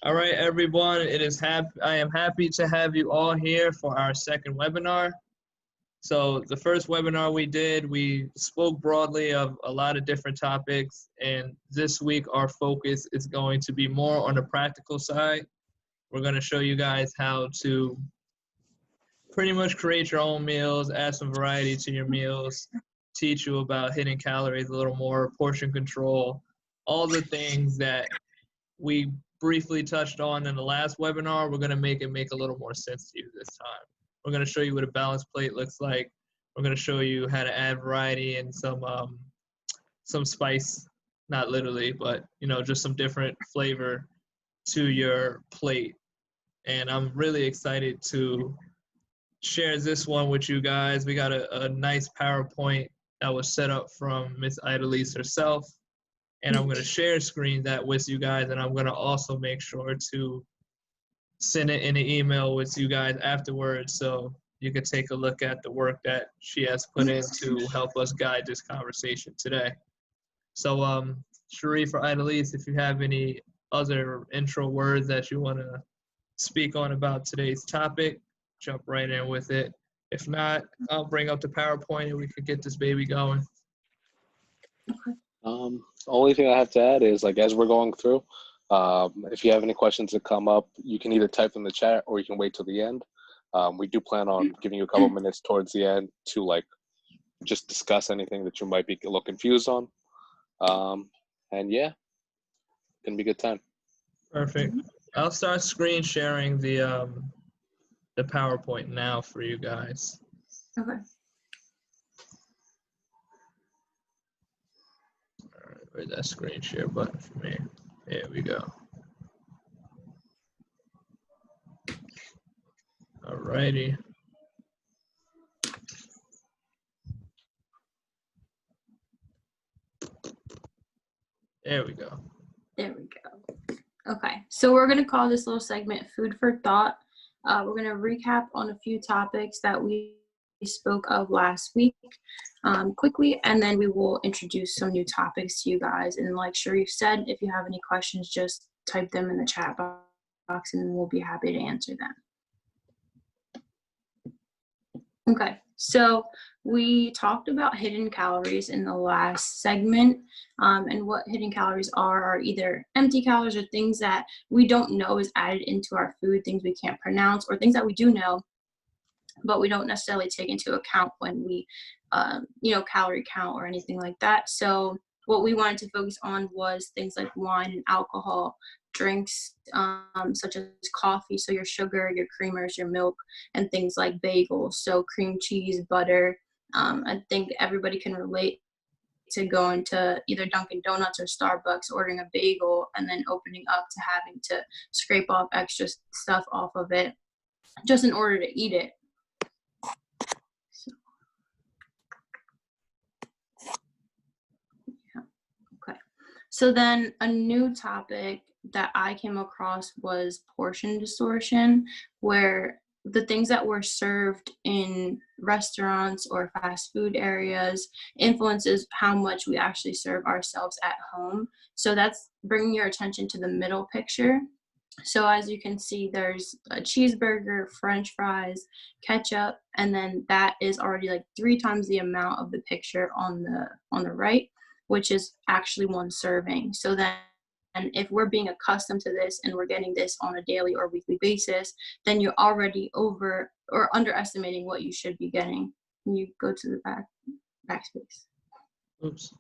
All right, everyone. I am happy to have you all here for our second webinar. So the first webinar we did, we spoke broadly of a lot of different topics, and this week our focus is going to be more on the practical side. We're going to show you guys how to pretty much create your own meals, add some variety to your meals, teach you about hidden calories a little more, portion control, all the things that we briefly touched on in the last webinar. We're going to make a little more sense to you this time. We're going to show you what a balanced plate looks like. We're going to show you how to add variety and some spice, not literally, but just some different flavor to your plate. And I'm really excited to share this one with you guys. We got a nice PowerPoint that was set up from Miss Idalise herself. And I'm going to share screen that with you guys, and I'm going to also make sure to send it in an email with you guys afterwards so you can take a look at the work that she has put in to help us guide this conversation today. So Sharif or Idalise, if you have any other intro words that you want to speak on about today's topic, jump right in with it. If not, I'll bring up the PowerPoint and we can get this baby going. Only thing I have to add is, as we're going through, if you have any questions that come up, you can either type in the chat or you can wait till the end. We do plan on giving you a couple minutes towards the end to just discuss anything that you might be a little confused on. And yeah, gonna be a good time. Perfect. I'll start screen sharing the PowerPoint now for you guys. Okay. Where's that screen share button for me? There we go. All righty. There we go. There we go. Okay, so we're going to call this little segment Food for Thought. We're going to recap on a few topics that we spoke of last week quickly, and then we will introduce some new topics to you guys. And like Sharif said, if you have any questions, just type them in the chat box and we'll be happy to answer them. Okay, so we talked about hidden calories in the last segment, and what hidden calories are either empty calories or things that we don't know is added into our food, things we can't pronounce, or things that we do know but we don't necessarily take into account when we, calorie count or anything like that. So what we wanted to focus on was things like wine and alcohol, drinks such as coffee, so your sugar, your creamers, your milk, and things like bagels, so cream cheese, butter. I think everybody can relate to going to either Dunkin' Donuts or Starbucks, ordering a bagel, and then opening up to having to scrape off extra stuff off of it just in order to eat it. So then a new topic that I came across was portion distortion, where the things that were served in restaurants or fast food areas influences how much we actually serve ourselves at home. So that's bringing your attention to the middle picture. So as you can see, there's a cheeseburger, French fries, ketchup, and then that is already 3 times the amount of the picture on the right, which is actually one serving. So then, and if we're being accustomed to this and we're getting this on a daily or weekly basis, then you're already over or underestimating what you should be getting. Can you go to the backspace? Oops.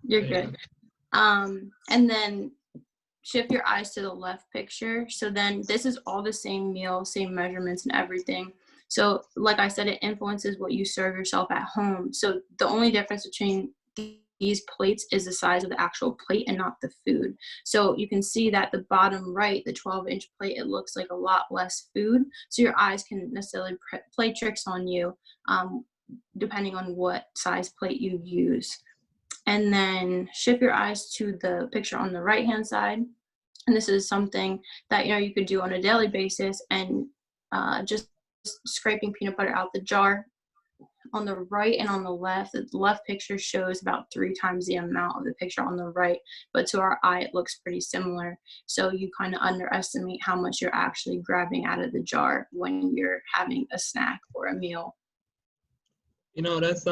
You're good. And then shift your eyes to the left picture. So then this is all the same meal, same measurements and everything. So like I said, it influences what you serve yourself at home. So the only difference between these plates is the size of the actual plate and not the food. So you can see that the bottom right, the 12-inch plate, it looks like a lot less food. So your eyes can necessarily play tricks on you depending on what size plate you use. And then shift your eyes to the picture on the right-hand side. And this is something that you could do on a daily basis, and just scraping peanut butter out the jar. on the right and on the left. The left picture shows about 3 times the amount of the picture on the right, but to our eye, it looks pretty similar. So you kind of underestimate how much you're actually grabbing out of the jar when you're having a snack or a meal. You know, that's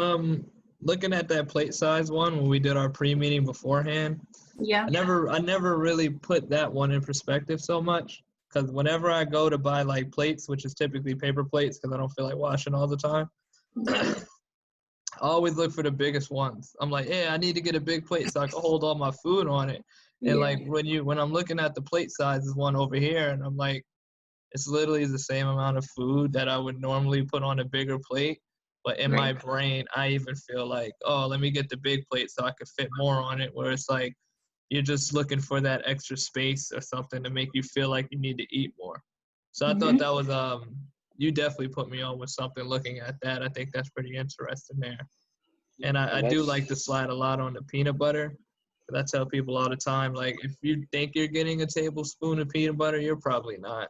looking at that plate size one when we did our pre-meeting beforehand. Yeah. I never really put that one in perspective so much, because whenever I go to buy like plates, which is typically paper plates because I don't feel like washing all the time, Yeah. I always look for the biggest ones. I'm like, yeah, I need to get a big plate so I can hold all my food on it. And Yeah. like when I'm looking at the plate sizes one over here, and I'm like, it's literally the same amount of food that I would normally put on a bigger plate. But in my Right. brain, I even feel like, oh, let me get the big plate so I can fit more on it. Where it's like you're just looking for that extra space or something to make you feel like you need to eat more. So I thought Mhm. that was you definitely put me on with something looking at that. I think that's pretty interesting there. And I And do like that's to slide a lot on the peanut butter. But I tell people all the time, like, if you think you're getting a tablespoon of peanut butter, you're probably not.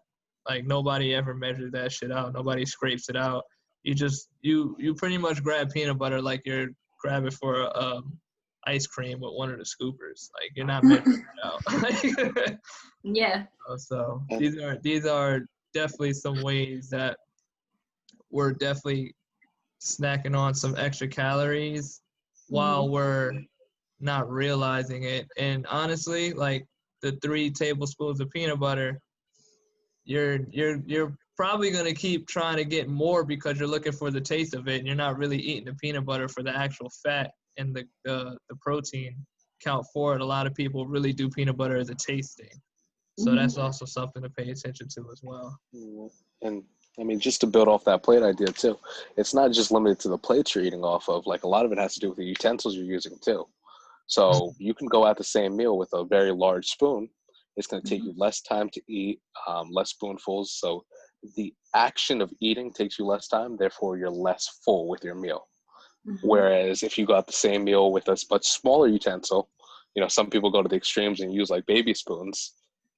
Like, nobody ever measures that shit out. Nobody scrapes it out. You pretty much grab peanut butter like you're grabbing for ice cream with one of the scoopers. Like, you're not measuring it out. Yeah. So and these are definitely some ways that we're definitely snacking on some extra calories while Mhm. we're not realizing it. And honestly, like the 3 tablespoons of peanut butter, you're probably gonna keep trying to get more because you're looking for the taste of it, and you're not really eating the peanut butter for the actual fat and the protein count for it. A lot of people really do peanut butter as a taste thing. So that's Mhm. also something to pay attention to as well. and I mean, just to build off that plate idea too, it's not just limited to the plates you're eating off of. Like a lot of it has to do with the utensils you're using too. So you can go at the same meal with a very large spoon. It's going to take Mhm. you less time to eat, less spoonfuls. So the action of eating takes you less time. Therefore, you're less full with your meal. Mhm. Whereas if you got the same meal with a much smaller utensil, you know, some people go to the extremes and use like baby spoons.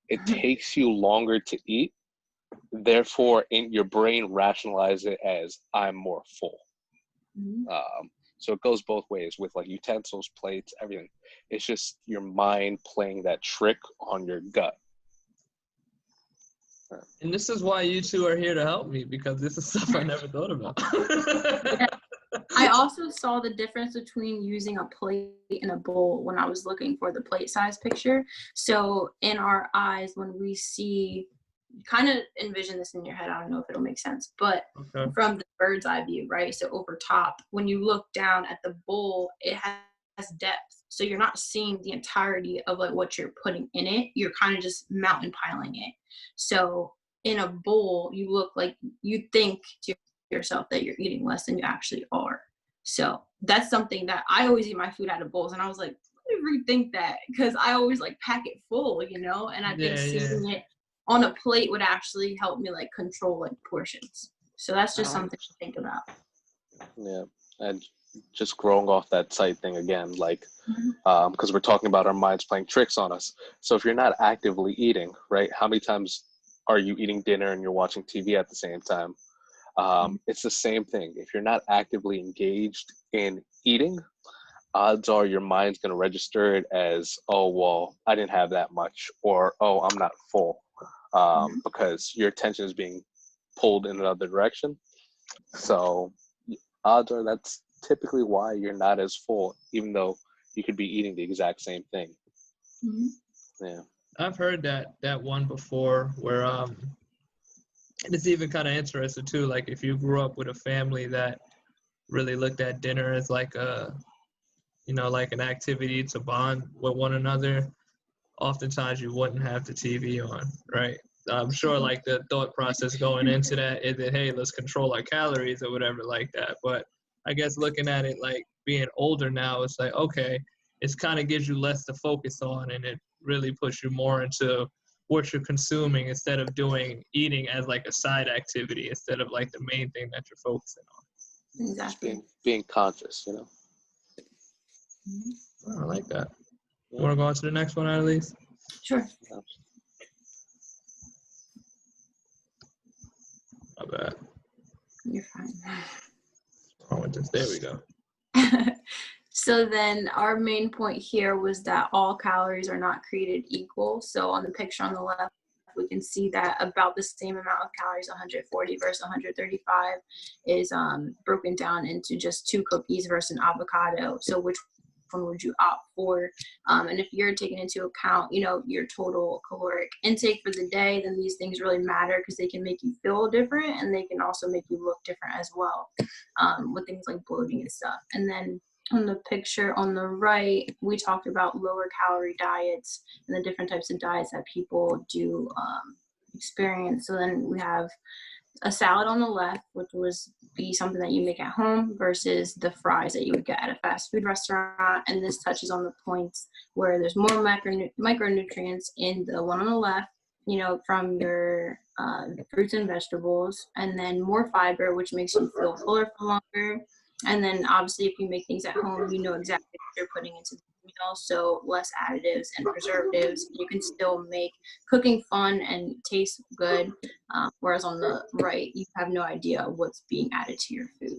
It takes you longer to eat. Therefore, in your brain, rationalize it as I'm more full. Mhm. So it goes both ways with like utensils, plates, everything. It's just your mind playing that trick on your gut. And this is why you two are here to help me, because this is stuff I never thought about. Yeah. I also saw the difference between using a plate and a bowl when I was looking for the plate size picture. So in our eyes, when we see, kind of envision this in your head, I don't know if it'll make sense, but Okay. from the bird's eye view, right? So over top, when you look down at the bowl, it has depth. So you're not seeing the entirety of like what you're putting in it. You're kind of just mountain piling it. So in a bowl, you look like you think to yourself that you're eating less than you actually are. So that's something that I always eat my food out of bowls. And I was like, let me rethink that, because I always like pack it full, you know? And I think Yeah, yeah. seeing it on a plate would actually help me like control like portions. So that's just something to think about. Yeah. And just growing off that sight thing again, like, Mhm. because we're talking about our minds playing tricks on us. So if you're not actively eating, right, how many times are you eating dinner and you're watching TV at the same time? It's the same thing. If you're not actively engaged in eating, odds are your mind's going to register it as, oh, well, I didn't have that much, or, oh, I'm not full, Mhm. because your attention is being pulled in another direction. So odds are that's typically why you're not as full, even though you could be eating the exact same thing. Mhm. Yeah. I've heard that one before where and it's even kind of interesting too. Like if you grew up with a family that really looked at dinner as like a, like an activity to bond with one another, oftentimes you wouldn't have the TV on, right? I'm sure like the thought process going into that is that, hey, let's control our calories or whatever like that. But I guess looking at it like being older now, it's like, okay, it's kind of gives you less to focus on, and it really puts you more into what you're consuming instead of doing eating as like a side activity instead of like the main thing that you're focusing Just Exactly. being conscious, you know. Mhm. on. Oh, I like that. You Yeah. want to go on to the next one, Annalise? Sure. Yeah. My bad. You're fine. wrong with this? There we go. So then our main point here was that all calories are not created equal. So on the picture on the left, we can see that about the same amount of calories, 140 versus 135, is broken down into just 2 cookies versus an avocado. So which one would you opt for? And if you're taking into account, your total caloric intake for the day, then these things really matter because they can make you feel different and they can also make you look different as well, with things like bloating and stuff. And then on the picture on the right, we talked about lower calorie diets and the different types of diets that people do experience. So then we have a salad on the left, which was be something that you make at home versus the fries that you would get at a fast food restaurant. And this touches on the points where there's more micronutrients in the one on the left, from your fruits and vegetables, and then more fiber, which makes you feel fuller for longer. And then obviously if you make things at home, you know exactly what you're putting into the meal, so less additives and preservatives. You can still make cooking fun and taste good, whereas on the right, you have no idea what's being added to your food.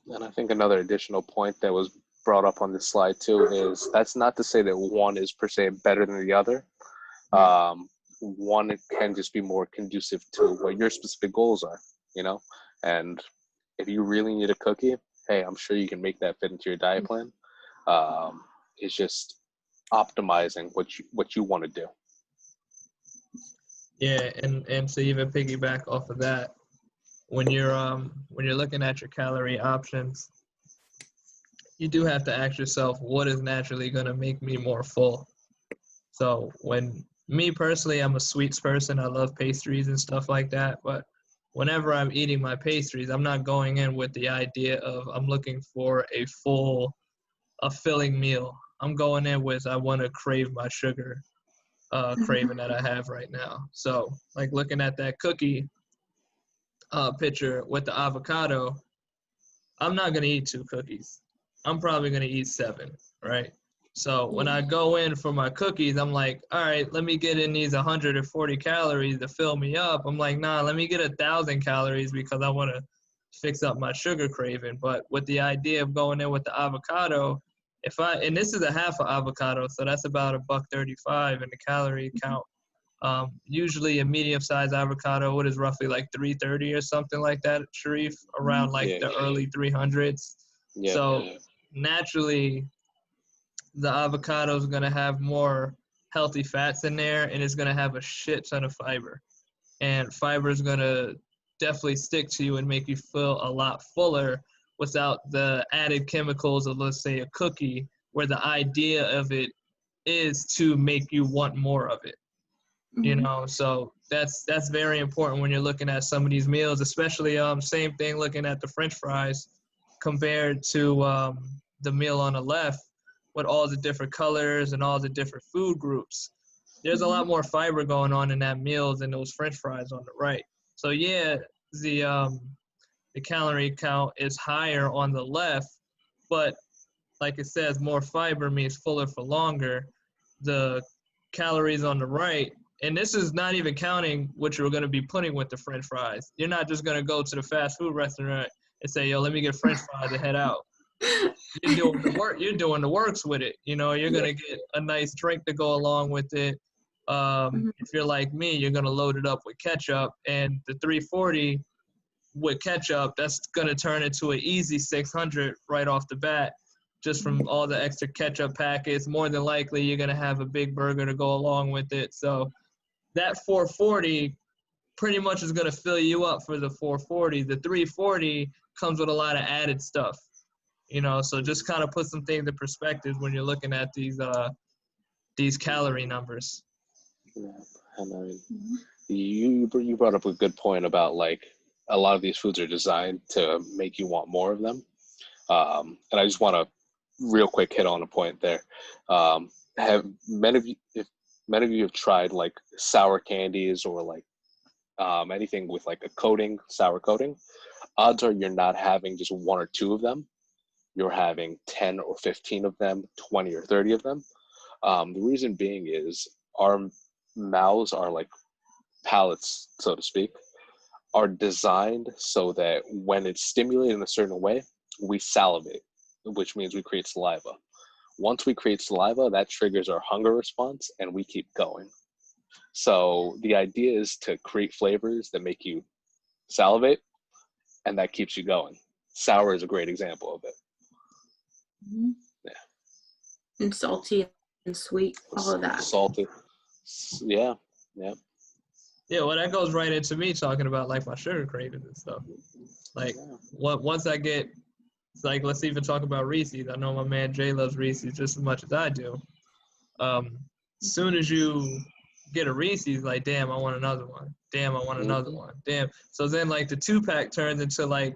And I think another additional point that was brought up on this slide too is that's not to say that one is per se better than the other. One can just be more conducive to what your specific goals are, and if you really need a cookie, hey, I'm sure you can make that fit into your diet plan. It's just optimizing what you want to do. Yeah, and to even piggyback off of that, when you're looking at your calorie options, you do have to ask yourself, what is naturally going to make me more full? So when me personally, I'm a sweets person. I love pastries and stuff like that. But whenever I'm eating my pastries, I'm not going in with the idea of I'm looking for a filling meal. I'm going in with I want to crave my sugar craving that I have right now. So like looking at that cookie picture with the avocado, I'm not going to eat 2 cookies. I'm probably going to eat 7, right? So when I go in for my cookies, I'm like, all right, let me get in these 140 calories to fill me up. I'm like, nah, let me get 1,000 calories because I want to fix up my sugar craving. But with the idea of going in with the avocado, and this is a half of avocado, so that's about $1.35 in the calorie count. Usually a medium-sized avocado, what is roughly like 330 or something like that, Sharif, around like the early 300s. Yeah. So naturally, the avocado is going to have more healthy fats in there, and it's going to have a shit ton of fiber. And fiber is going to definitely stick to you and make you feel a lot fuller without the added chemicals of, let's say, a cookie, where the idea of it is to make you want more of it. So that's very important when you're looking at some of these meals, especially same thing looking at the French fries compared to the meal on the left with all the different colors and all the different food groups. There's a lot more fiber going on in that meal than those French fries on the right. So yeah, the calorie count is higher on the left, but like it says, more fiber means fuller for longer. The calories on the right, and this is not even counting what you're going to be putting with the French fries. You're not just going to go to the fast food restaurant and say, yo, let me get French fries and head out. You're doing the work. You're doing the works with it. You're going to get a nice drink to go along with it. If you're like me, you're going to load it up with ketchup, and the 340 with ketchup, that's going to turn into an easy 600 right off the bat, just from all the extra ketchup packets. More than likely, you're going to have a big burger to go along with it. So that 440 pretty much is going to fill you up for the 440. The 340 comes with a lot of added stuff, so just kind of put some things in perspective when you're looking at these calorie numbers. Yeah, and I mean, you brought up a good point about like a lot of these foods are designed to make you want more of them. And I just want to real quick hit on a point there. If many of you have tried like sour candies or like anything with like a coating, sour coating, odds are you're not having just 1 or 2 of them. You're having 10 or 15 of them, 20 or 30 of them. The reason being is our mouths are like palates, so to speak. are designed so that when it's stimulated in a certain way, we salivate, which means we create saliva. Once we create saliva, that triggers our hunger response and we keep going. So the idea is to create flavors that make you salivate and that keeps you going. Sour is a great example of it. Mhm. Yeah. And salty and sweet, all of that. Salty. Yeah. Yeah, well, that goes right into me talking about like my sugar cravings and stuff. Like, once I get, like, let's even talk about Reese's. I know my man Jay loves Reese's just as much as I do. Soon as you get a Reese's, like, damn, I want another one. Damn, I want another one. Damn. So then, like, the 2-pack turns into like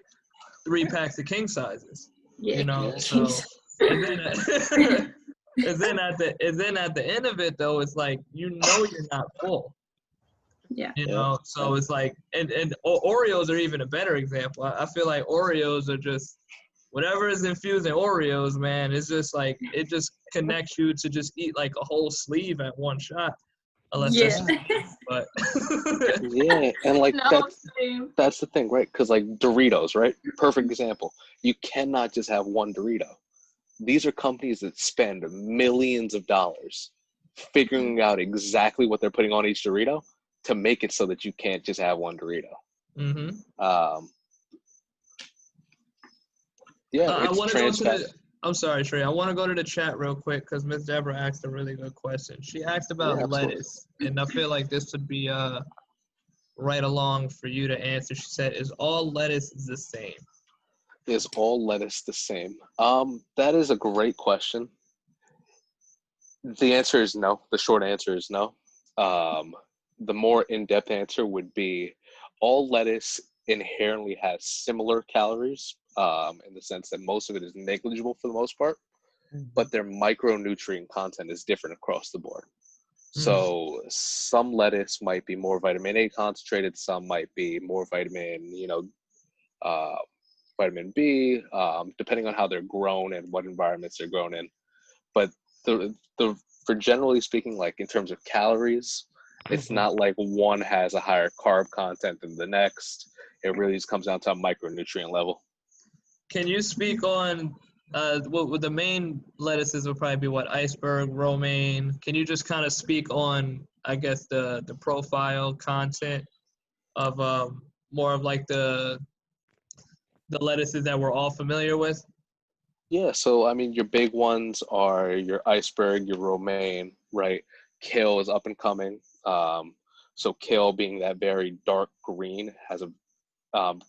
3 packs of king sizes. Yeah. You know, Yeah. so and then at the end of it though, it's like you're not full. Yeah. You know, so it's like, and Oreos are even a better example. I feel like Oreos are just, whatever is infused in Oreos, man, it's just like, it just connects you to just eat like a whole sleeve at one shot. Unless Yeah. but Yeah, and like No, same. that's the thing, right? Because like Doritos, right? Perfect example. You cannot just have one Dorito. These are companies that spend millions of dollars figuring out exactly what they're putting on each Dorito to make it so that you can't just have one Dorito. Yeah, I it's want to go to transfat. the. I'm sorry, Trey. I want to go to the chat real quick because Miss Deborah asked a really good question. She asked about Yeah, absolutely. lettuce, and I feel like this would be right along for you to answer. She said, "Is all lettuce the same?" Is all lettuce the same? That is a great question. The answer is no. The short answer is no. The more in-depth answer would be all lettuce inherently has similar calories, in the sense that most of it is negligible for the most part, but their micronutrient content is different across the board. So some lettuce might be more vitamin A concentrated, some might be more vitamin B, depending on how they're grown and what environments they're grown in. But for generally speaking, like in terms of calories, it's not like one has a higher carb content than the next. It really just comes down to a micronutrient level. Can you speak on what the main lettuces would probably be? What, iceberg, romaine? Can you just kind of speak on, I guess, the profile content of more of like the lettuces that we're all familiar with? Yeah, so I mean, your big ones are your iceberg, your romaine, right? Kale is up and coming. So kale being that very dark green has a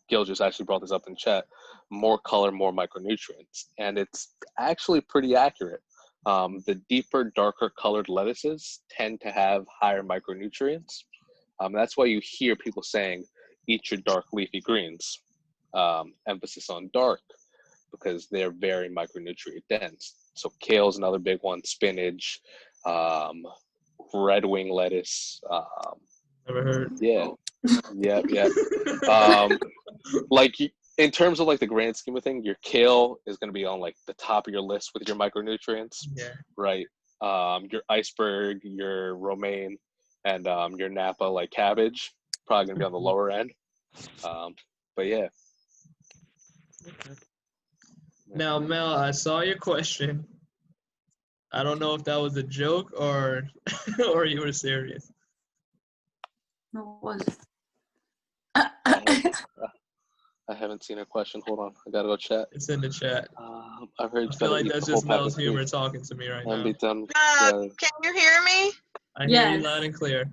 Gil just actually brought this up in chat. More color, more micronutrients, and it's actually pretty accurate. The deeper, darker colored lettuces tend to have higher micronutrients. That's why you hear people saying, "Eat your dark leafy greens." Emphasis on dark because they're very micronutrient dense. So kale is another big one. Spinach, red wing lettuce. Never heard. Yeah. Like in terms of like the grand scheme of thing, your kale is going to be on like the top of your list with your micronutrients, right? Your iceberg, your romaine, and your Napa like cabbage probably going to be on the lower end. But yeah. Now, Mel, I saw your question. I don't know if that was a joke or or you were serious. What was I haven't seen her question. Hold on, I gotta go chat. It's in the chat. I've heard I feel like that's just Mel's humor talking talking to me right now. and be done. Can you hear me? I hear you loud and clear.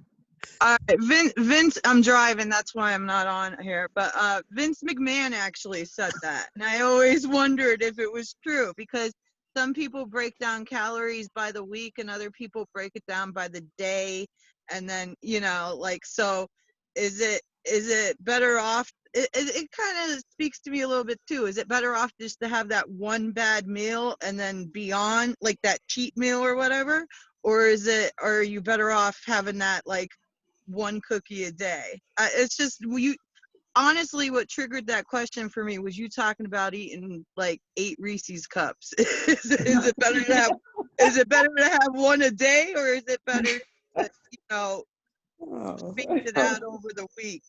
Vince, I'm driving, that's why I'm not on here. But Vince McMahon actually said that, and I always wondered if it was true because some people break down calories by the week, and other people break it down by the day, and then like so. Is it better off? It kind of speaks to me a little bit too. Is it better off just to have that one bad meal and then beyond, like that cheat meal or whatever, or are you better off having that like one cookie a day? It's just honestly, what triggered that question for me was you talking about eating like 8 Reese's cups. Is it better to have? Is it better to have one a day, or is it better to space it out over the week?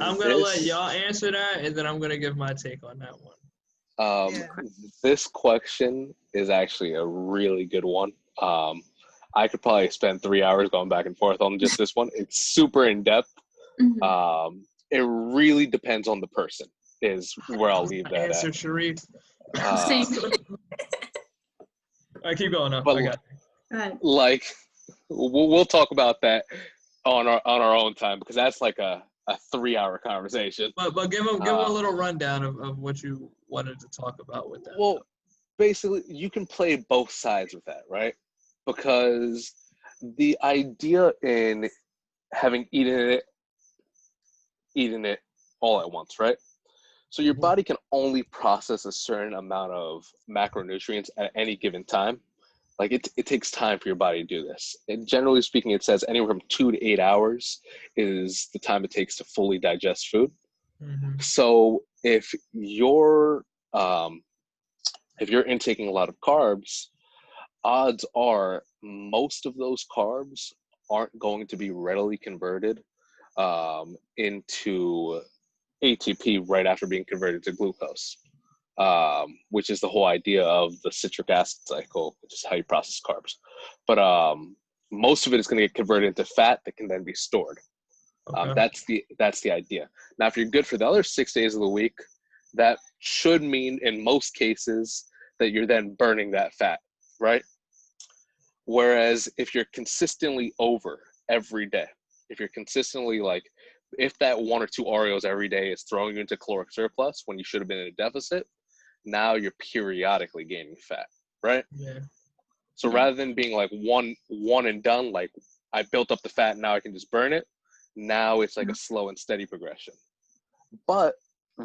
I'm gonna let y'all answer that, and then I'm gonna give my take on that one. Yeah. This question is actually a really good one. I could probably spend 3 hours going back and forth on just this one. It's super in depth. Mhm. It really depends on the person. Is where I'll leave that Answer, at. Sharif. Same. I keep going up. But I got Go ahead. like, we'll talk about that on our own time, because that's like a 3-hour conversation. But give him a little rundown of what you wanted to talk about with that. Well, basically, you can play both sides with that, right? Because the idea in having eaten it all at once, right? So your body can only process a certain amount of macronutrients at any given time. Like it takes time for your body to do this. And generally speaking, it says anywhere from 2 to 8 hours is the time it takes to fully digest food. Mm-hmm. So if you're intaking a lot of carbs, odds are most of those carbs aren't going to be readily converted into ATP right after being converted to glucose, which is the whole idea of the citric acid cycle, which is how you process carbs. But most of it is going to get converted into fat that can then be stored. Okay. That's the idea. Now, if you're good for the other 6 days of the week, that should mean in most cases that you're then burning that fat, right? Whereas if you're consistently over every day, if you're consistently if that 1 or 2 Oreos every day is throwing you into caloric surplus when you should have been in a deficit, now you're periodically gaining fat, right? Yeah. So rather than being like one and done, like I built up the fat, now I can just burn it. Now it's like a slow and steady progression. But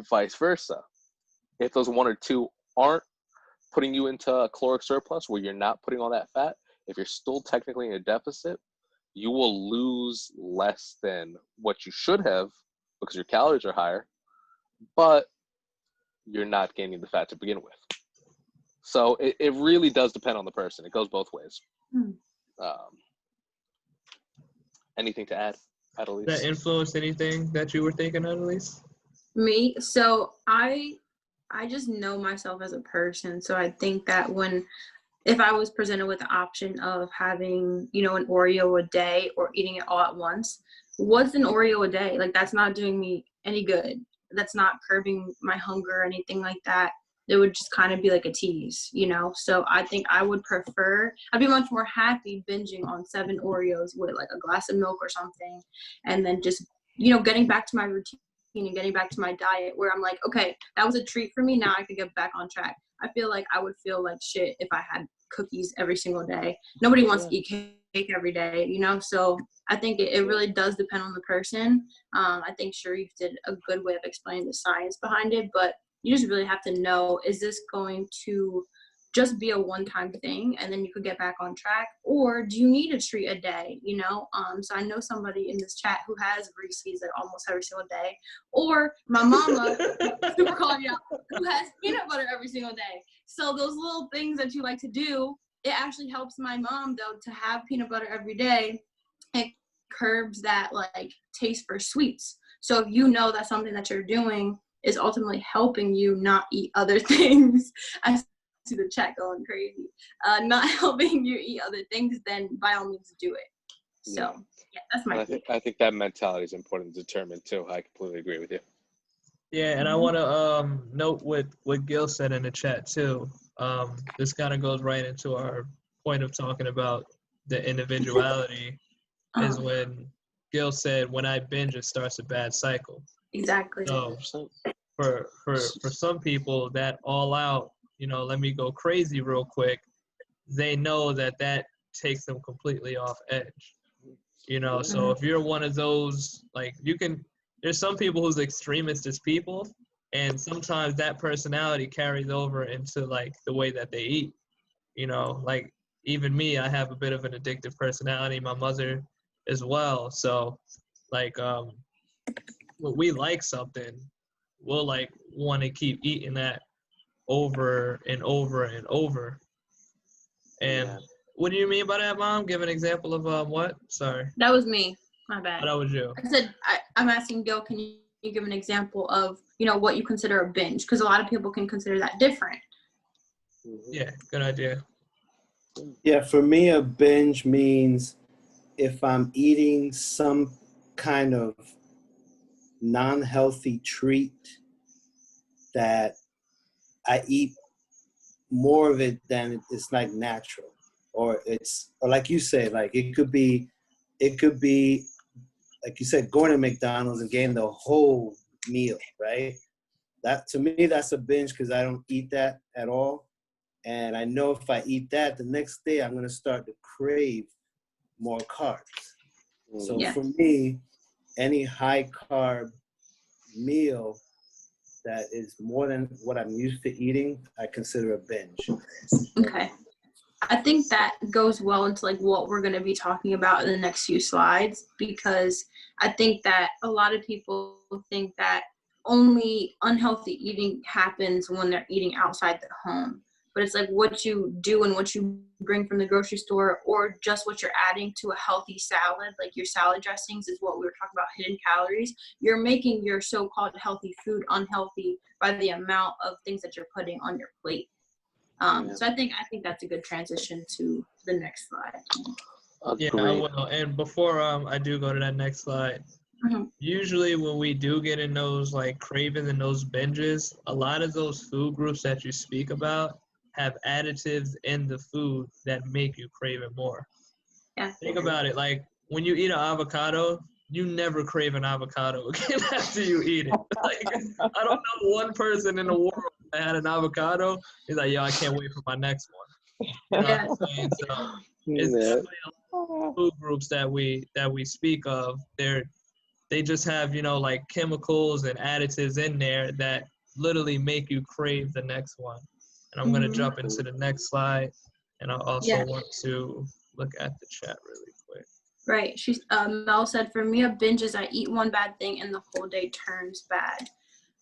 vice versa, if those 1 or 2 aren't putting you into a caloric surplus where you're not putting all that fat, if you're still technically in a deficit, you will lose less than what you should have because your calories are higher, but you're not gaining the fat to begin with. So it really does depend on the person. It goes both ways. Anything to add, Annalise? That influenced anything that you were thinking, Annalise? Me, so I just know myself as a person. So I think that if I was presented with the option of having, an Oreo a day or eating it all at once, what's an Oreo a day? Like, that's not doing me any good. That's not curbing my hunger or anything like that. It would just kind of be like a tease, So I think I'd be much more happy binging on 7 Oreos with like a glass of milk or something, and then just, getting back to my routine and getting back to my diet where I'm like, okay, that was a treat for me. Now I can get back on track. I feel like I would feel like shit if I had cookies every single day. Nobody wants to eat cake every day, So I think it really does depend on the person. I think Sharif did a good way of explaining the science behind it, but you just really have to know, is this going to just be a one-time thing and then you could get back on track, or do you need a treat a day? So I know somebody in this chat who has Reese's like almost every single day, or my mama super calling you out, who has peanut butter every single day. So those little things that you like to do, it actually helps my mom though to have peanut butter every day. It curbs that like taste for sweets. So if you know that something that you're doing is ultimately helping you not eat other things, I see the chat going crazy, not helping you eat other things, then by all means do it. So yeah, that's my take. I think that mentality is important to determine too. I completely agree with you. Yeah, and I want to note what Gil said in the chat too. This kind of goes right into our point of talking about the individuality, is when Gil said, when I binge, it starts a bad cycle. Exactly. So for some people, that all out, let me go crazy real quick, they know that takes them completely off edge. So if you're one of those, like, there's some people who's extremist as people, and sometimes that personality carries over into like the way that they eat. Like even me, I have a bit of an addictive personality, my mother as well. So like when we like something, we'll like want to keep eating that over and over and over. And what do you mean by that, Mom? Give an example of what? Sorry. That was me. My bad. Oh, that was you. I said I'm asking Gil, can you you give an example of, you know, what you consider a binge? Because a lot of people can consider that different. Yeah, good idea. Yeah, for me, a binge means if I'm eating some kind of non-healthy treat that I eat more of it than it's like natural, or like you said, like it could be like you said, going to McDonald's and getting the whole meal, right? That, to me, that's a binge because I don't eat that at all. And I know if I eat that, the next day I'm going to start to crave more carbs. So Yeah. for me, any high carb meal that is more than what I'm used to eating, I consider a binge. Okay. I think that goes well into like what we're going to be talking about in the next few slides, because I think that a lot of people think that only unhealthy eating happens when they're eating outside the home. But it's like what you do and what you bring from the grocery store, or just what you're adding to a healthy salad, like your salad dressings is what we were talking about, hidden calories. You're making your so-called healthy food unhealthy by the amount of things that you're putting on your plate. So I think that's a good transition to the next slide. Yeah, I will. And before I do go to that next slide, usually when we do get in those like cravings and those binges, a lot of those food groups that you speak about have additives in the food that make you crave it more. Yeah. Think about it. Like when you eat an avocado, you never crave an avocado again after you eat it. Like I don't know one person in the world that had an avocado. He's like, yo, I can't wait for my next one. You know what I'm saying? So it's definitely a lot of food groups that we speak of. They just have, you know, like chemicals and additives in there that literally make you crave the next one. And I'm going to jump into the next slide. And I also want to look at the chat really quick. Right. Mel said, for me, a binge is I eat one bad thing and the whole day turns bad.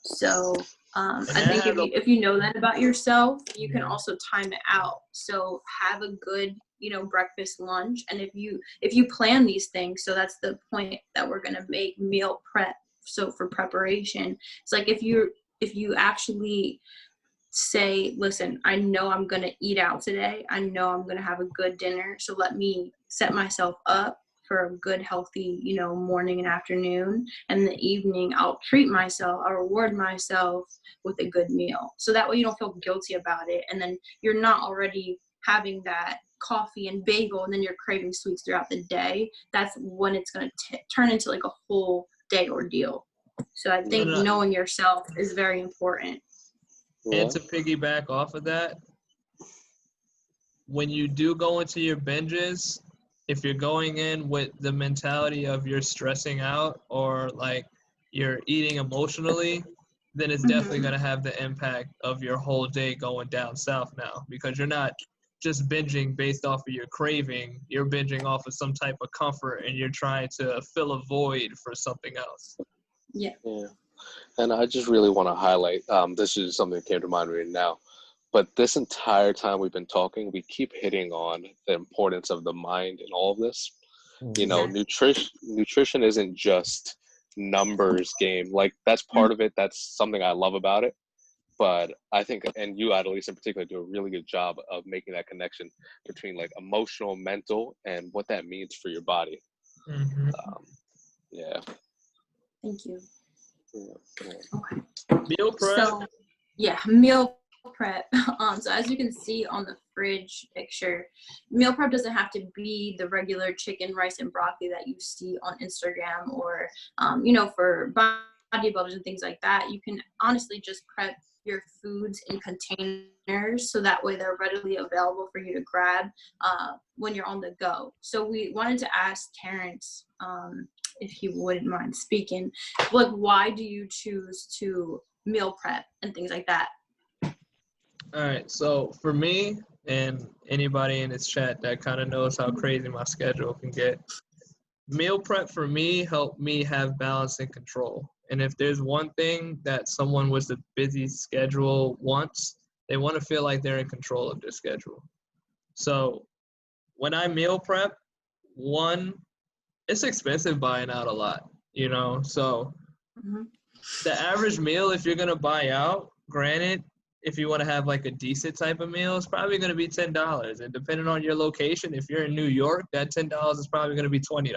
So I think if you know that about yourself, you can also time it out. So have a good, you know, breakfast, lunch. And if you plan these things, so that's the point that we're going to make meal prep. So for preparation, it's like if you actually say, listen, I know I'm going to eat out today. I know I'm going to have a good dinner. So let me set myself up for a good, healthy, you know, morning and afternoon. And in the evening, I'll treat myself, I'll reward myself with a good meal. So that way you don't feel guilty about it. And then you're not already having that coffee and bagel and then you're craving sweets throughout the day. That's when it's going to turn into like a whole day ordeal. So I think knowing yourself is very important. And to piggyback off of that, when you do go into your binges, if you're going in with the mentality of you're stressing out or like you're eating emotionally, then it's definitely going to have the impact of your whole day going down south now, because you're not just binging based off of your craving. You're binging off of some type of comfort and you're trying to fill a void for something else. Yeah. And I just really want to highlight, this is something that came to mind right now, but this entire time we've been talking, we keep hitting on the importance of the mind in all of this. You know, nutrition isn't just numbers game. Like that's part of it. That's something I love about it. But I think, and you, Adelise, in particular, do a really good job of making that connection between like emotional, mental, and what that means for your body. Yeah. Thank you. Okay. Meal prep. So, meal prep. So as you can see on the fridge picture, meal prep doesn't have to be the regular chicken, rice, and broccoli that you see on Instagram or, you know, for bodybuilders and things like that. You can honestly just prep your foods in containers so that way they're readily available for you to grab when you're on the go. So we wanted to ask Terrence, if he wouldn't mind speaking, like why do you choose to meal prep and things like that? All right, so for me and anybody in this chat that kind of knows how crazy my schedule can get, meal prep for me helped me have balance and control. And if there's one thing that someone with a busy schedule wants, they want to feel like they're in control of their schedule. So when I meal prep, one, it's expensive buying out a lot, you know? So The average meal, if you're gonna buy out, granted, if you want to have like a decent type of meal, it's probably gonna be $10. And depending on your location, if you're in New York, that $10 is probably gonna be $20,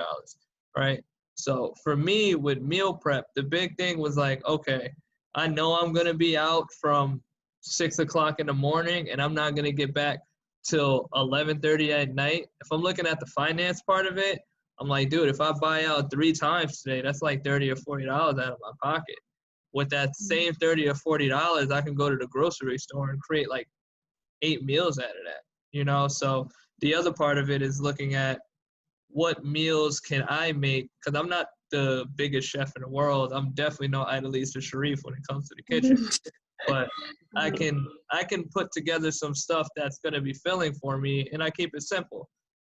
right? So for me with meal prep, the big thing was like, okay, I know I'm gonna be out from 6 o'clock in the morning, and I'm not gonna get back till 11:30 at night. If I'm looking at the finance part of it, I'm like, dude, if I buy out 3 times today, that's like $30 or $40 out of my pocket. With that same $30 or $40, I can go to the grocery store and create like 8 meals out of that, you know? So the other part of it is looking at what meals can I make, because I'm not the biggest chef in the world. I'm definitely no Idalisa Sharif when it comes to the kitchen. But I can put together some stuff that's gonna be filling for me, and I keep it simple.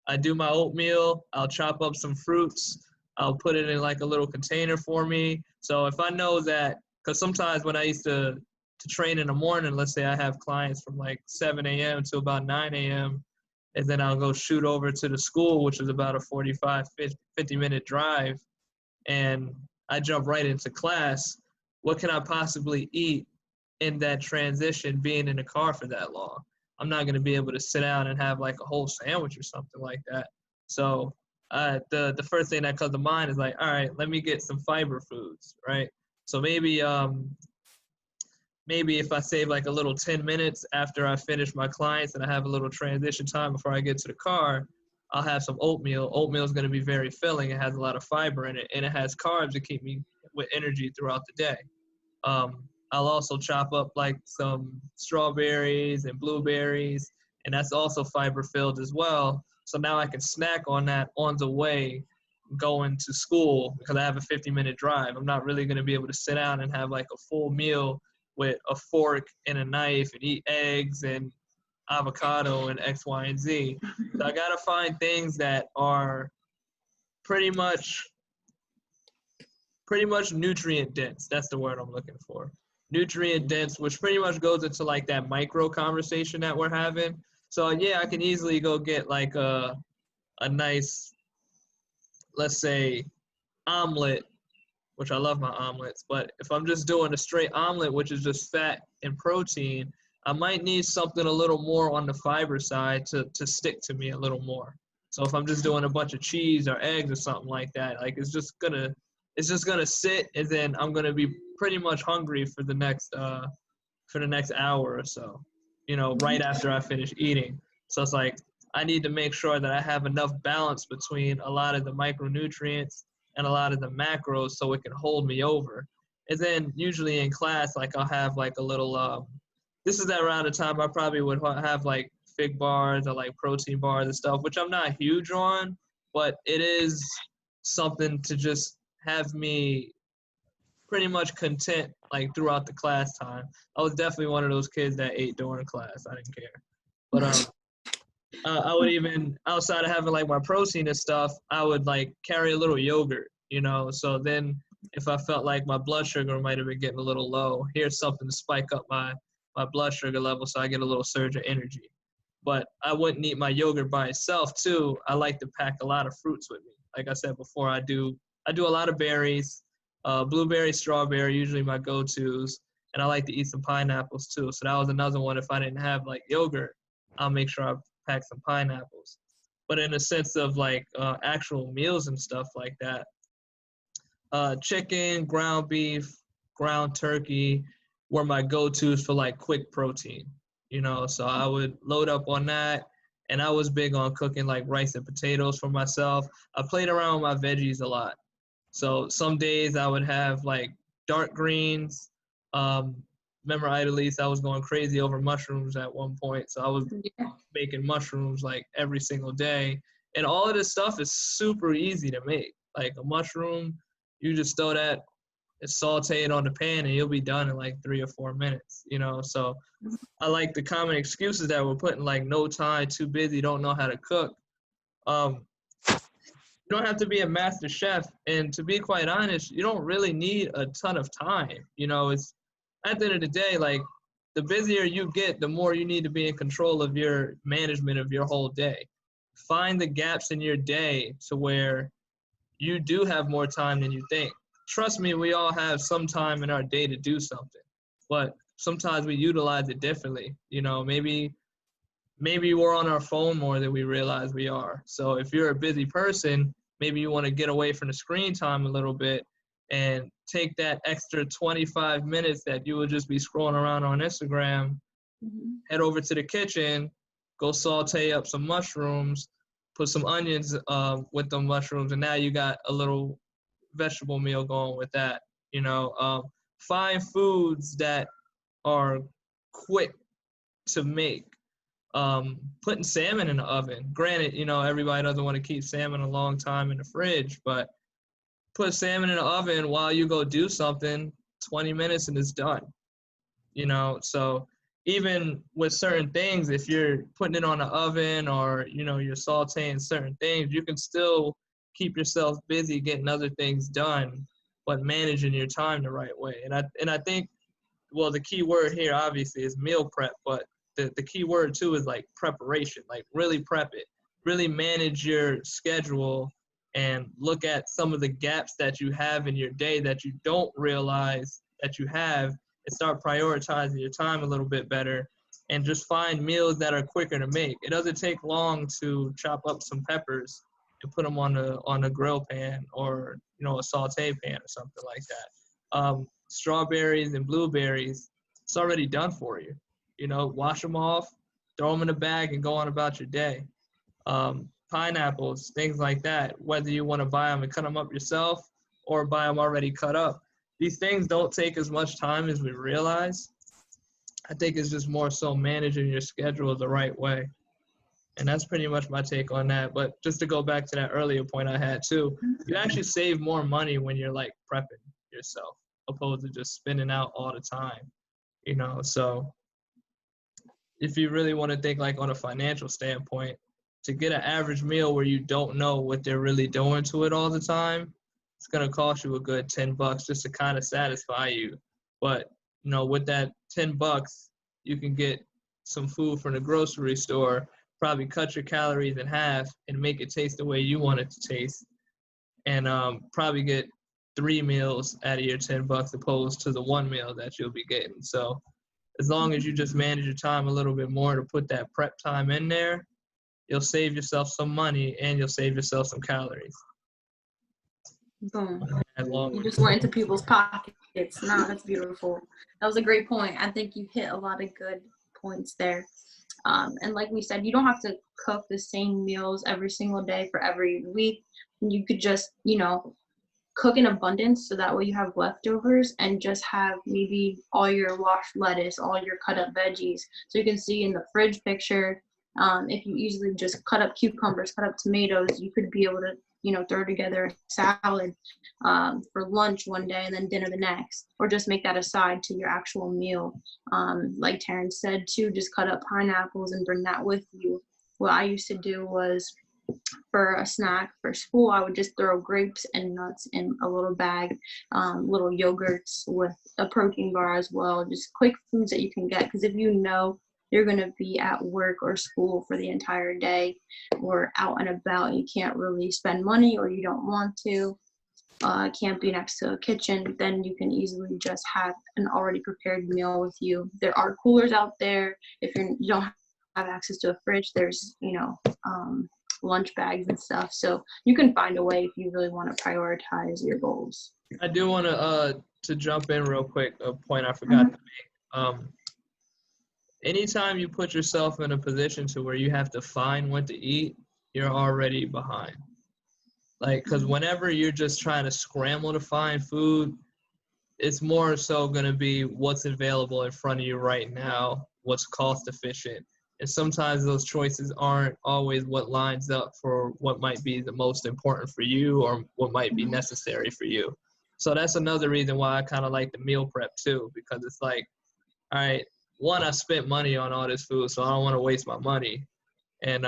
I do my oatmeal, I'll chop up some fruits, I'll put it in like a little container for me. So if I know that, because sometimes when I used to train in the morning, let's say I have clients from like 7 a.m. to about 9 a.m., and then I'll go shoot over to the school, which is about a 45, 50-minute drive, and I jump right into class. What can I possibly eat in that transition being in the car for that long? I'm not going to be able to sit down and have like a whole sandwich or something like that. So the first thing that comes to mind is like, all right, let me get some fiber foods, right? So maybe if I save like a little 10 minutes after I finish my clients and I have a little transition time before I get to the car, I'll have some oatmeal. Oatmeal is going to be very filling. It has a lot of fiber in it, and it has carbs to keep me with energy throughout the day. I'll also chop up like some strawberries and blueberries, and that's also fiber filled as well. So now I can snack on that on the way going to school, because I have a 50-minute drive. I'm not really going to be able to sit down and have like a full meal with a fork and a knife and eat eggs and avocado and X, Y, and Z. So I got to find things that are pretty much nutrient dense. That's the word I'm looking for. Nutrient dense, which pretty much goes into like that micro conversation that we're having. So yeah, I can easily go get like a nice, let's say, omelet, which I love my omelets. But if I'm just doing a straight omelet, which is just fat and protein, I might need something a little more on the fiber side to stick to me a little more. So if I'm just doing a bunch of cheese or eggs or something like that, like it's just gonna sit, and then I'm gonna be pretty much hungry for the next hour or so, you know, right after I finish eating. So it's like I need to make sure that I have enough balance between a lot of the micronutrients and a lot of the macros so it can hold me over. And then usually in class, like I'll have like a little, this is around the time I probably would have like fig bars or like protein bars and stuff, which I'm not huge on, but it is something to just have me pretty much content like throughout the class time. I was definitely one of those kids that ate during class. I didn't care. But I would even, outside of having like my protein and stuff, I would like carry a little yogurt, you know. So then if I felt like my blood sugar might have been getting a little low, here's something to spike up my blood sugar level so I get a little surge of energy. But I wouldn't eat my yogurt by itself too. I like to pack a lot of fruits with me. Like I said before, I do a lot of berries, blueberry, strawberry, usually my go-tos, and I like to eat some pineapples too. So that was another one. If I didn't have like yogurt, I'll make sure I pack some pineapples. But in a sense of like actual meals and stuff like that, chicken, ground beef, ground turkey were my go-tos for like quick protein, you know. So I would load up on that, and I was big on cooking like rice and potatoes for myself. I played around with my veggies a lot. So some days I would have like dark greens. Remember, Idalise, I was going crazy over mushrooms at one point. So I was making mushrooms like every single day. And all of this stuff is super easy to make. Like a mushroom, you just throw that, saute it on the pan, and you'll be done in like 3 or 4 minutes, you know? So I like the common excuses that we're putting, like no time, too busy, don't know how to cook. You don't have to be a master chef, and to be quite honest, you don't really need a ton of time. You know, it's at the end of the day, like the busier you get, the more you need to be in control of your management of your whole day. Find the gaps in your day to where you do have more time than you think. trust me, we all have some time in our day to do something, but sometimes we utilize it differently. You know, maybe we're on our phone more than we realize we are. So if you're a busy person, maybe you want to get away from the screen time a little bit and take that extra 25 minutes that you would just be scrolling around on Instagram, head over to the kitchen, go saute up some mushrooms, put some onions with the mushrooms, and now you got a little vegetable meal going with that. You know, find foods that are quick to make. Putting salmon in the oven. Granted, you know, everybody doesn't want to keep salmon a long time in the fridge, but put salmon in the oven while you go do something, 20 minutes and it's done. You know, so even with certain things, if you're putting it on the oven or, you know, you're sauteing certain things, you can still keep yourself busy getting other things done, but managing your time the right way. And I think, well, the key word here obviously is meal prep, but the key word too is like preparation, like really prep it, really manage your schedule and look at some of the gaps that you have in your day that you don't realize that you have, and start prioritizing your time a little bit better, and just find meals that are quicker to make. It doesn't take long to chop up some peppers and put them on a grill pan or, you know, a saute pan or something like that. Strawberries and blueberries, it's already done for you. You know, wash them off, throw them in a bag, and go on about your day. Pineapples, things like that, whether you want to buy them and cut them up yourself or buy them already cut up. These things don't take as much time as we realize. I think it's just more so managing your schedule the right way. And that's pretty much my take on that. But just to go back to that earlier point I had too, you actually save more money when you're like prepping yourself opposed to just spending out all the time, you know. So if you really want to think like on a financial standpoint, to get an average meal where you don't know what they're really doing to it all the time, it's going to cost you a good $10 just to kind of satisfy you. But, you know, with that $10, you can get some food from the grocery store, probably cut your calories in half and make it taste the way you want it to taste, and probably get 3 meals out of your $10 opposed to the 1 meal that you'll be getting. So as long as you just manage your time a little bit more to put that prep time in there, you'll save yourself some money and you'll save yourself some calories. Boom. You just went into people's pockets. No, that's beautiful. That was a great point. I think you hit a lot of good points there. And like we said, you don't have to cook the same meals every single day for every week. You could just, you know, cook in abundance so that way you have leftovers and just have maybe all your washed lettuce, all your cut up veggies. So you can see in the fridge picture, if you easily just cut up cucumbers, cut up tomatoes, you could be able to, you know, throw together a salad for lunch one day and then dinner the next, or just make that a side to your actual meal. Like Terrence said too, just cut up pineapples and bring that with you. What I used to do was, for a snack for school, I would just throw grapes and nuts in a little bag, little yogurts with a protein bar as well, just quick foods that you can get. Because if you know you're going to be at work or school for the entire day or out and about, you can't really spend money or you don't want to, can't be next to a kitchen, then you can easily just have an already prepared meal with you. There are coolers out there. If you don't have access to a fridge, there's, you know, lunch bags and stuff. So you can find a way if you really want to prioritize your goals. I do want to jump in real quick, a point I forgot to make. Anytime you put yourself in a position to where you have to find what to eat, you're already behind. Like, because whenever you're just trying to scramble to find food, it's more so going to be what's available in front of you right now, what's cost efficient. And sometimes those choices aren't always what lines up for what might be the most important for you or what might be necessary for you. So that's another reason why I kind of like the meal prep too, because it's like, all right, one, I spent money on all this food, so I don't want to waste my money. And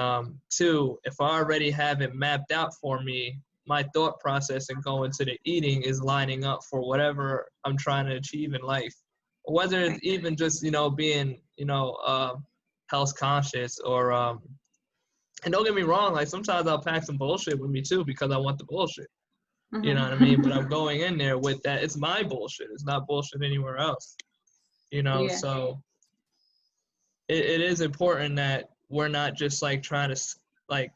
two, if I already have it mapped out for me, my thought process and going to the eating is lining up for whatever I'm trying to achieve in life. Whether it's even just, you know, being, you know, health conscious or, and don't get me wrong, like sometimes I'll pack some bullshit with me too because I want the bullshit. You know what I mean? But I'm going in there with that. It's my bullshit. It's not bullshit anywhere else. You know, Yeah. so it is important that we're not just like trying to like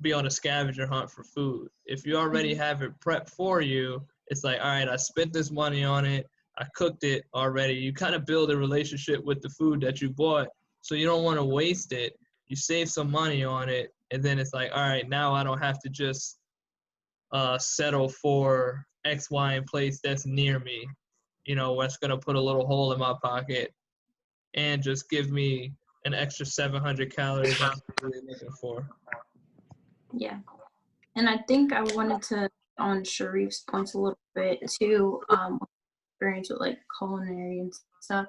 be on a scavenger hunt for food. If you already have it prepped for you, it's like, all right, I spent this money on it. I cooked it already. You kind of build a relationship with the food that you bought, so you don't want to waste it. You save some money on it, and then it's like, all right, now I don't have to just settle for X, Y, and place that's near me. You know, what's gonna put a little hole in my pocket and just give me an extra 700 calories I'm really looking for. Yeah. And I think I wanted to on Sharif's points a little bit too, experience with like culinary and stuff.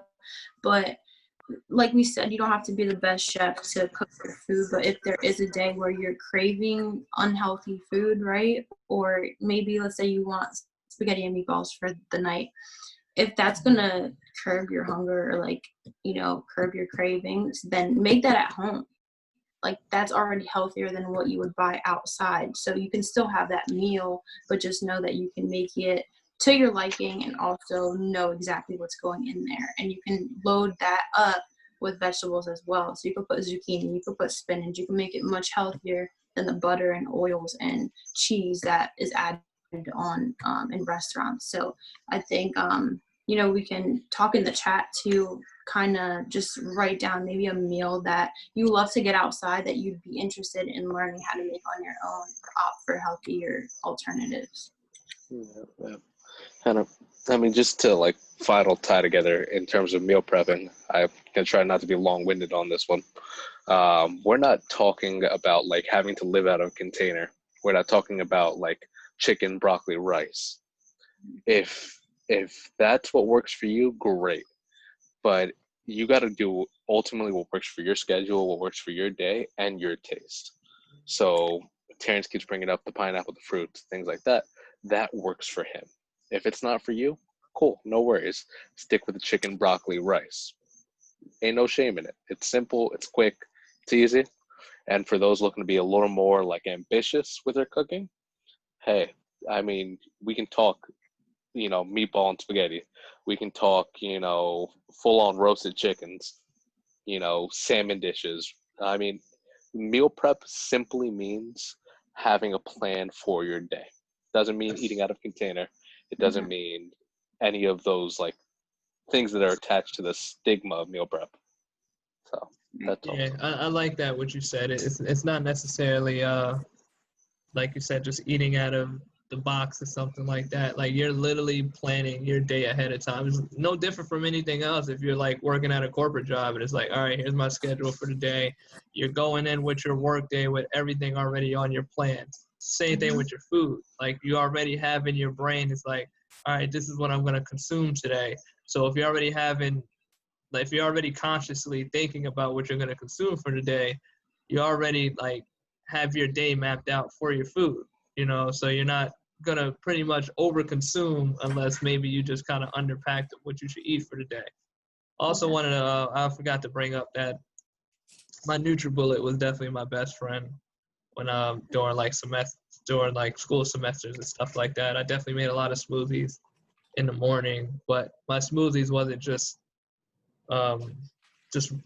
But like we said, you don't have to be the best chef to cook your food, but if there is a day where you're craving unhealthy food, right? Or maybe let's say you want spaghetti and meatballs for the night. If that's gonna curb your hunger or like, you know, curb your cravings, then make that at home. Like that's already healthier than what you would buy outside. So you can still have that meal, but just know that you can make it to your liking and also know exactly what's going in there. And you can load that up with vegetables as well. So you can put zucchini, you can put spinach, you can make it much healthier than the butter and oils and cheese that is added on in restaurants. So I think, you know, we can talk in the chat to kind of just write down maybe a meal that you love to get outside that you'd be interested in learning how to make on your own or opt for healthier alternatives. Yeah. Kind of, I mean, just to like final tie together in terms of meal prepping, I'm gonna try not to be long-winded on this one. We're not talking about like having to live out of a container. We're not talking about like chicken, broccoli, rice. If that's what works for you, great. But you got to do ultimately what works for your schedule, what works for your day, and your taste. So Terrence keeps bringing up the pineapple, the fruits, things like that. That works for him. If it's not for you, cool, no worries. Stick with the chicken, broccoli, rice. Ain't no shame in it. It's simple, it's quick, it's easy. And for those looking to be a little more like ambitious with their cooking, hey, I mean, we can talk, meatball and spaghetti. We can talk, full on roasted chickens, salmon dishes. I mean, meal prep simply means having a plan for your day. Doesn't mean eating out of container. It doesn't mean any of those like things that are attached to the stigma of meal prep. So that's all. Yeah, I like that what you said. It's not necessarily like you said, just eating out of the box or something like that. Like you're literally planning your day ahead of time. It's no different from anything else. If you're like working at a corporate job and it's like, all right, here's my schedule for the day. You're going in with your work day with everything already on your plans. Same thing with your food. Like you already have in your brain, it's like, all right, this is what I'm going to consume today. So if you're already if you're already consciously thinking about what you're going to consume for the day, you already like have your day mapped out for your food, so you're not going to pretty much overconsume unless maybe you just kind of underpacked what you should eat for the day. Also wanted to, I forgot to bring up that my NutriBullet was definitely my best friend when during like school semesters and stuff like that. I definitely made a lot of smoothies in the morning, but my smoothies wasn't just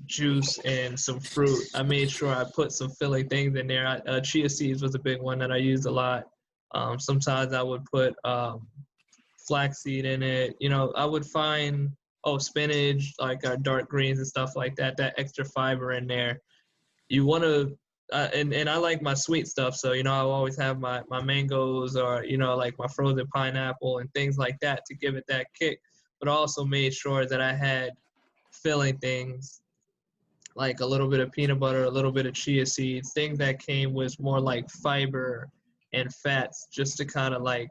juice and some fruit. I made sure I put some filling things in there. Chia seeds was a big one that I used a lot. Sometimes I would put flaxseed in it. I would find spinach, like our dark greens and stuff like that. That extra fiber in there. You want to, and I like my sweet stuff. So I always have my mangoes or like my frozen pineapple and things like that to give it that kick. But I also made sure that I had filling things like a little bit of peanut butter, a little bit of chia seeds, things that came with more like fiber and fats just to kind of like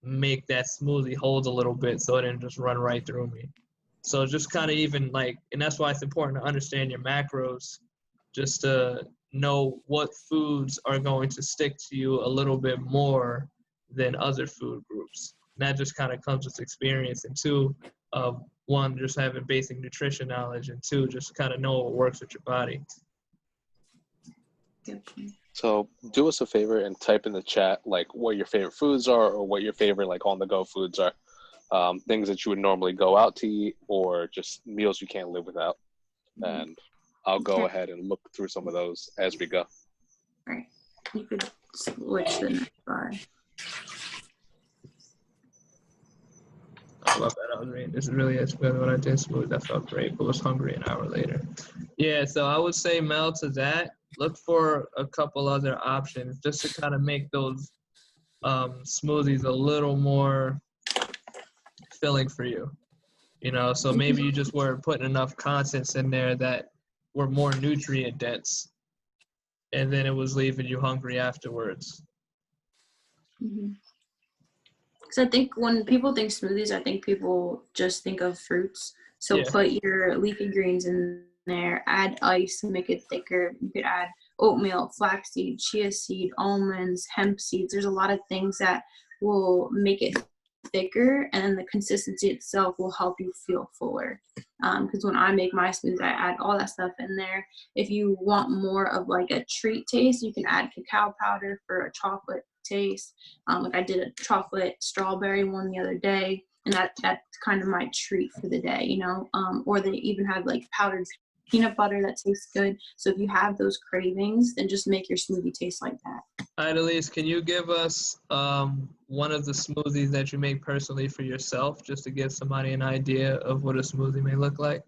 make that smoothie hold a little bit so it didn't just run right through me. So just kind of even like, and that's why it's important to understand your macros just to know what foods are going to stick to you a little bit more than other food groups. And that just kind of comes with experience. And two, one, just having basic nutrition knowledge, and two, just kind of know what works with your body. Good point. So do us a favor and type in the chat like what your favorite foods are or what your favorite like on the go foods are. Things that you would normally go out to eat or just meals you can't live without. And I'll go ahead and look through some of those as we go. Right. You could switch the next bar. Oh, my bad, I was reading. This is really as good when I did smooth. I felt great, but was hungry an hour later. Yeah, so I would say Mel to that. Look for a couple other options just to kind of make those smoothies a little more filling for you. So maybe you just weren't putting enough contents in there that were more nutrient dense, and then it was leaving you hungry afterwards. Because I think when people think smoothies, I think people just think of fruits. So Yeah. put your leafy greens in there, add ice to make it thicker. You could add oatmeal, flaxseed, chia seed, almonds, hemp seeds. There's a lot of things that will make it thicker, and then the consistency itself will help you feel fuller. Because when I make my smoothies, I add all that stuff in there. If you want more of like a treat taste, you can add cacao powder for a chocolate taste. Like I did a chocolate strawberry one the other day, and that's kind of my treat for the day, or they even have like powdered peanut butter that tastes good. So if you have those cravings, then just make your smoothie taste like that. Idalise, can you give us one of the smoothies that you make personally for yourself, just to give somebody an idea of what a smoothie may look like?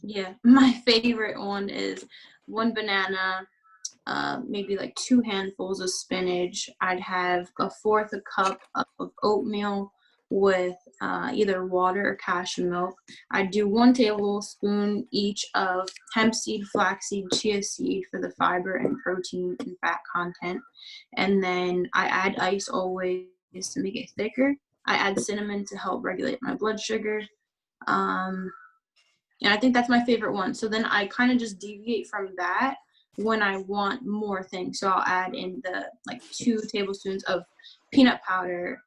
Yeah, my favorite one is 1 banana, maybe like 2 handfuls of spinach. I'd have 1/4 cup of oatmeal with either water or cashew milk. I'd do 1 tablespoon each of hemp seed, flaxseed, chia seed for the fiber and protein and fat content. And then I add ice always to make it thicker. I add cinnamon to help regulate my blood sugar. And I think that's my favorite one. So then I kind of just deviate from that when I want more things. So I'll add in the 2 tablespoons of peanut butter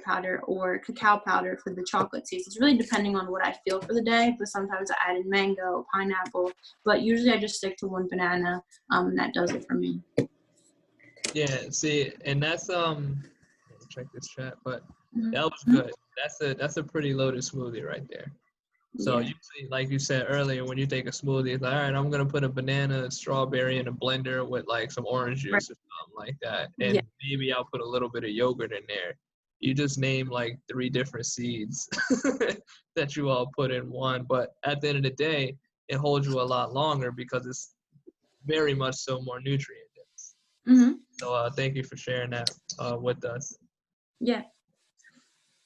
powder, or cacao powder for the chocolate taste. It's really depending on what I feel for the day, but sometimes I add in mango, pineapple, but usually I just stick to 1 banana, and that does it for me. Yeah, see, and that's check this chat, but that was good. That's a pretty loaded smoothie right there. So Yeah. usually, like you said earlier, when you take a smoothie, it's like, all right, I'm gonna put a banana and strawberry in a blender with like some orange juice Right. or something like that, and Yeah. maybe I'll put a little bit of yogurt in there. You just name like 3 different seeds that you all put in one, but at the end of the day, it holds you a lot longer because it's very much so more nutrient dense. Mm-hmm. So thank you for sharing that with us. Yeah.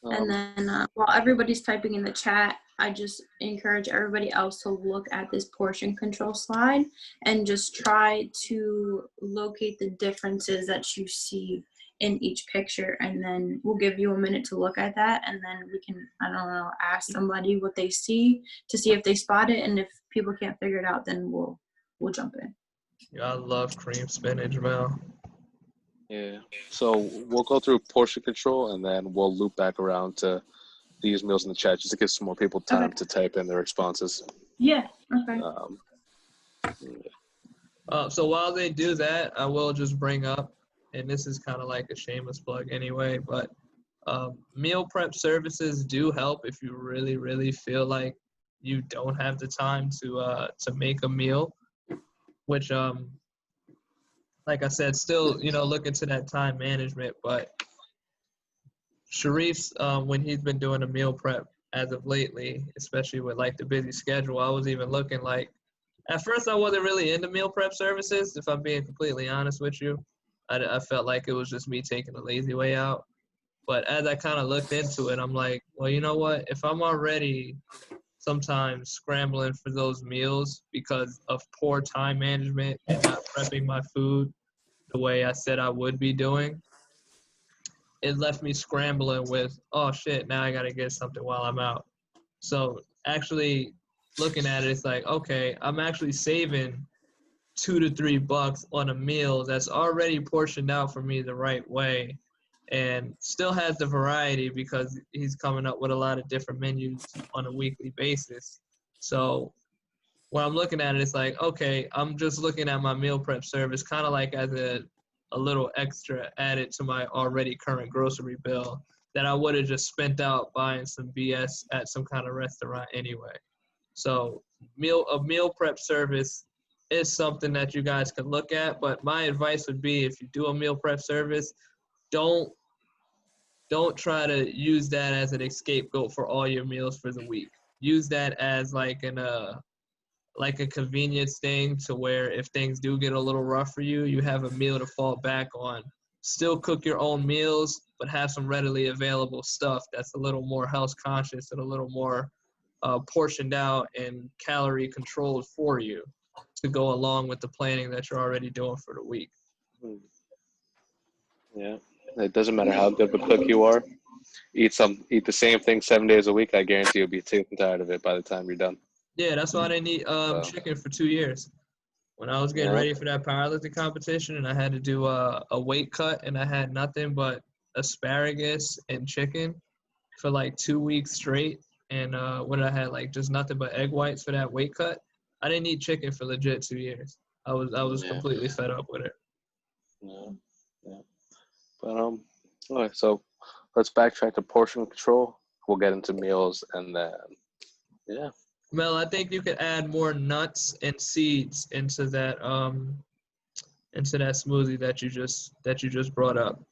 And then while everybody's typing in the chat, I just encourage everybody else to look at this portion control slide and just try to locate the differences that you see in each picture. And then we'll give you a minute to look at that. And then we can, ask somebody what they see to see if they spot it. And if people can't figure it out, then we'll jump in. Yeah, I love cream spinach, Mel. Yeah. So we'll go through portion control and then we'll loop back around to these meals in the chat just to give some more people time to type in their responses. Yeah. Okay. So while they do that, I will just bring up, and this is kind of like a shameless plug anyway, but meal prep services do help if you really, really feel like you don't have the time to make a meal, which like I said, still, look into that time management. But Sharif's, when he's been doing a meal prep as of lately, especially with like the busy schedule, I was even looking like, at first I wasn't really into meal prep services, if I'm being completely honest with you. I felt like it was just me taking the lazy way out. But as I kind of looked into it, I'm like, well, you know what? If I'm already sometimes scrambling for those meals because of poor time management and not prepping my food the way I said I would be doing, it left me scrambling with, oh shit, now I gotta get something while I'm out. So actually looking at it, it's like, okay, I'm actually saving $2 to $3 on a meal that's already portioned out for me the right way, and still has the variety because he's coming up with a lot of different menus on a weekly basis. So when I'm looking at it, it's like, okay, I'm just looking at my meal prep service kind of like as a little extra added to my already current grocery bill that I would have just spent out buying some BS at some kind of restaurant anyway. So a meal prep service is something that you guys could look at, but my advice would be if you do a meal prep service, don't try to use that as an scapegoat for all your meals for the week. Use that as like a convenience thing to where if things do get a little rough for you, you have a meal to fall back on. Still cook your own meals, but have some readily available stuff that's a little more health conscious and a little more portioned out and calorie controlled for you to go along with the planning that you're already doing for the week. Yeah, it doesn't matter how good of a cook you are. Eat the same thing 7 days a week. I guarantee you'll be sick and tired of it by the time you're done. Yeah, that's why I didn't eat chicken for 2 years. When I was getting ready for that powerlifting competition and I had to do a weight cut and I had nothing but asparagus and chicken for like 2 weeks straight. And when I had like just nothing but egg whites for that weight cut, I didn't eat chicken for legit 2 years. I was completely fed up with it. Yeah. But okay, so let's backtrack to portion control. We'll get into meals and then Mel, I think you could add more nuts and seeds into that smoothie that you just brought up.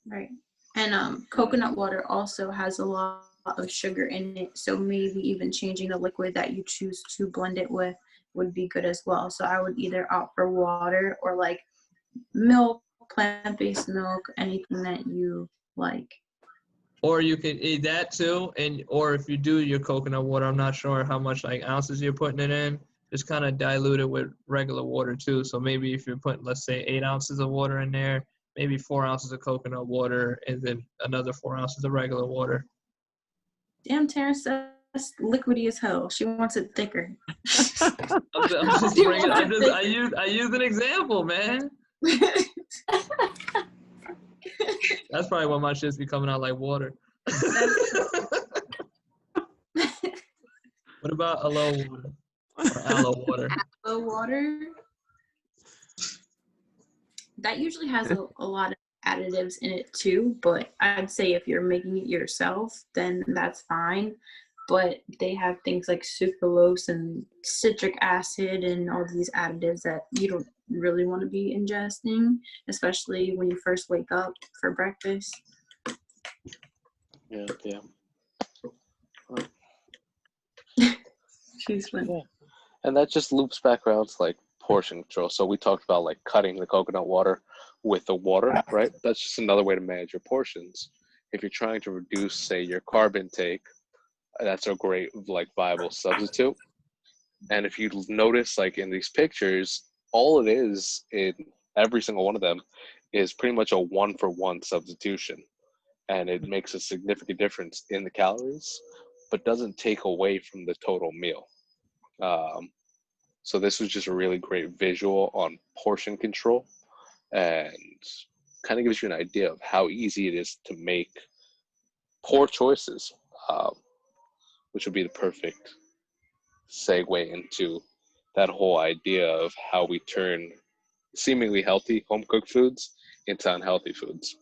Right. And coconut water also has a lot of sugar in it, so maybe even changing the liquid that you choose to blend it with would be good as well. So I would either opt for water or like milk, plant-based milk, anything that you like. Or you could eat that too, or if you do your coconut water, I'm not sure how much like ounces you're putting it in. Just kind of dilute it with regular water too. So maybe if you're putting, let's say, 8 ounces of water in there, maybe 4 ounces of coconut water, and then another 4 ounces of regular water. Damn, Terrence, that's liquidy as hell. She wants it thicker. I use an example, man. That's probably why my shit's be coming out like water. What about aloe water or aloe water? Aloe water, that usually has a lot of additives in it too, but I'd say if you're making it yourself, then that's fine. But they have things like sucralose and citric acid and all these additives that you don't really want to be ingesting, especially when you first wake up for breakfast. Yeah. She's funny. Yeah. And that just loops back around to like portion control. So we talked about like cutting the coconut water with the water, right? That's just another way to manage your portions. If you're trying to reduce, say, your carb intake, that's a great like viable substitute. And if you notice, like in these pictures, all it is in every single one of them is pretty much a 1-for-1 substitution, and it makes a significant difference in the calories, but doesn't take away from the total meal. So this was just a really great visual on portion control, and kind of gives you an idea of how easy it is to make poor choices, which would be the perfect segue into that whole idea of how we turn seemingly healthy home cooked foods into unhealthy foods.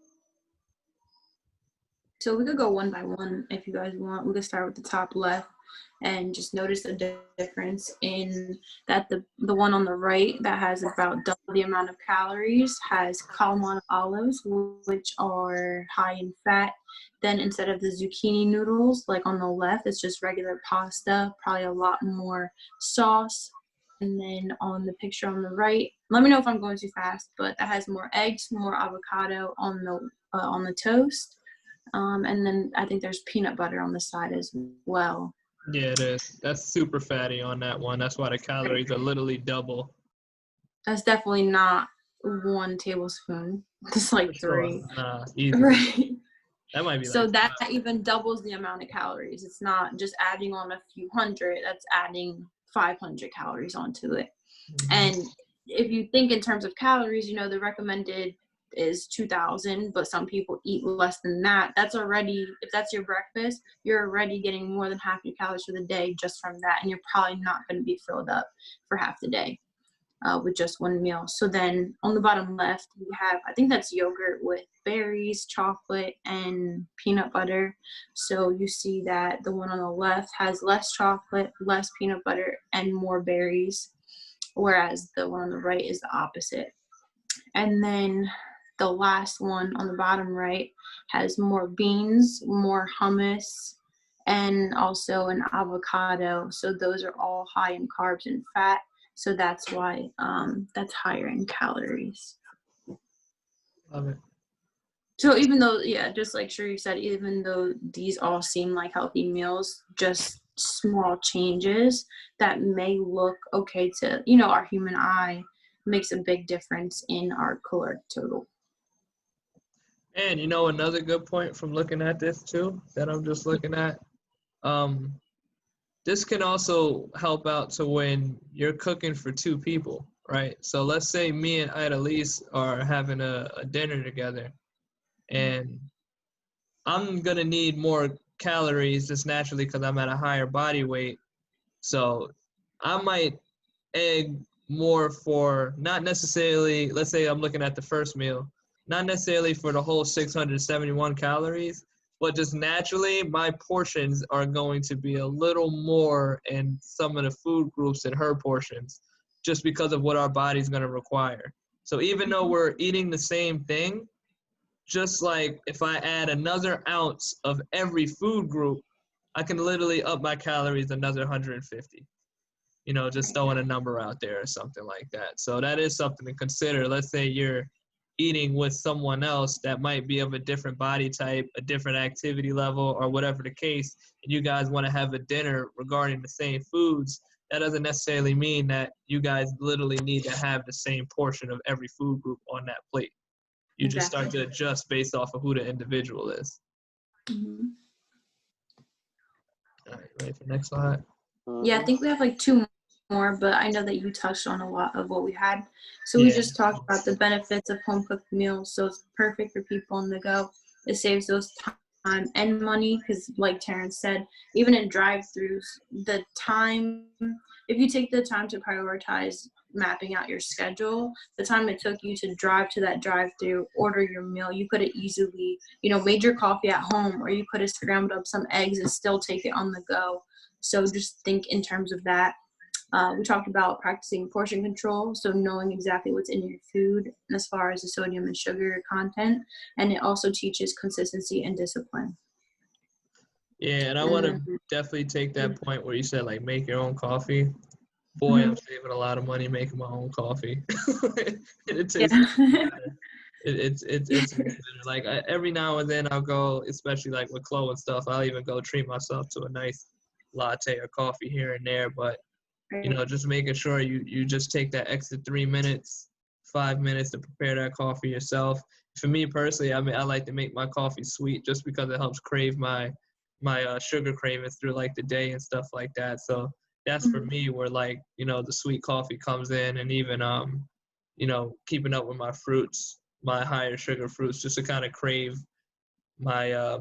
So we could go one by one if you guys want. We could start with the top left and just notice the difference in that the one on the right that has about double the amount of calories has Kalman olives, which are high in fat. Then instead of the zucchini noodles, like on the left, it's just regular pasta, probably a lot more sauce. And then on the picture on the right, let me know if I'm going too fast, but that has more eggs, more avocado on the toast. And then I think there's peanut butter on the side as well. Yeah, it is. That's super fatty on that one. That's why the calories are literally double. That's definitely not 1 tablespoon. It's like 3. Nah, easy. Right. That might be So like that even doubles the amount of calories. It's not just adding on a few hundred, that's adding 500 calories onto it. Mm-hmm. And if you think in terms of calories, the recommended is 2,000, but some people eat less than that. That's already, if that's your breakfast, you're already getting more than half your calories for the day just from that, and you're probably not going to be filled up for half the day with just one meal. So then on the bottom left, we have, I think that's yogurt with berries, chocolate, and peanut butter. So you see that the one on the left has less chocolate, less peanut butter, and more berries, whereas the one on the right is the opposite. And then the last one on the bottom right has more beans, more hummus, and also an avocado. So those are all high in carbs and fat. So that's why that's higher in calories. Love it. So even though, yeah, just like Sheree said, even though these all seem like healthy meals, just small changes that may look okay to, our human eye makes a big difference in our caloric total. And another good point from looking at this too, that I'm just looking at, this can also help out to when you're cooking for two people, right? So let's say me and Idalise are having a dinner together, and I'm gonna need more calories just naturally because I'm at a higher body weight. So I might egg more for not necessarily, let's say I'm looking at the first meal, not necessarily for the whole 671 calories, but just naturally my portions are going to be a little more in some of the food groups than her portions, just because of what our body's going to require. So even though we're eating the same thing, just like if I add another ounce of every food group, I can literally up my calories another 150. Just throwing a number out there or something like that. So that is something to consider. Let's say you're eating with someone else that might be of a different body type, a different activity level, or whatever the case, and you guys want to have a dinner regarding the same foods. That doesn't necessarily mean that you guys literally need to have the same portion of every food group on that plate. You just start to adjust based off of who the individual is. Mm-hmm. All right, ready for the next slide? Yeah, I think we have like two more, but I know that you touched on a lot of what we had. So we just talked about the benefits of home cooked meals. So it's perfect for people on the go. It saves those time and money because, like Terrence said, even in drive-throughs, the time, if you take the time to prioritize mapping out your schedule, the time it took you to drive to that drive-through, order your meal, you could have easily, made your coffee at home, or you could have scrambled up some eggs and still take it on the go. So just think in terms of that. We talked about practicing portion control, so knowing exactly what's in your food and as far as the sodium and sugar content, and it also teaches consistency and discipline. Yeah, and I want to definitely take that point where you said, like, make your own coffee. Boy, I'm saving a lot of money making my own coffee. It tastes better. It's like every now and then I'll go, especially like with Chloe and stuff, I'll even go treat myself to a nice latte or coffee here and there. But just making sure you just take that extra 3 minutes, 5 minutes to prepare that coffee yourself. For me personally, I mean, I like to make my coffee sweet just because it helps crave my sugar cravings through like the day and stuff like that. So that's for me where like, the sweet coffee comes in, and even keeping up with my fruits, my higher sugar fruits, just to kind of crave my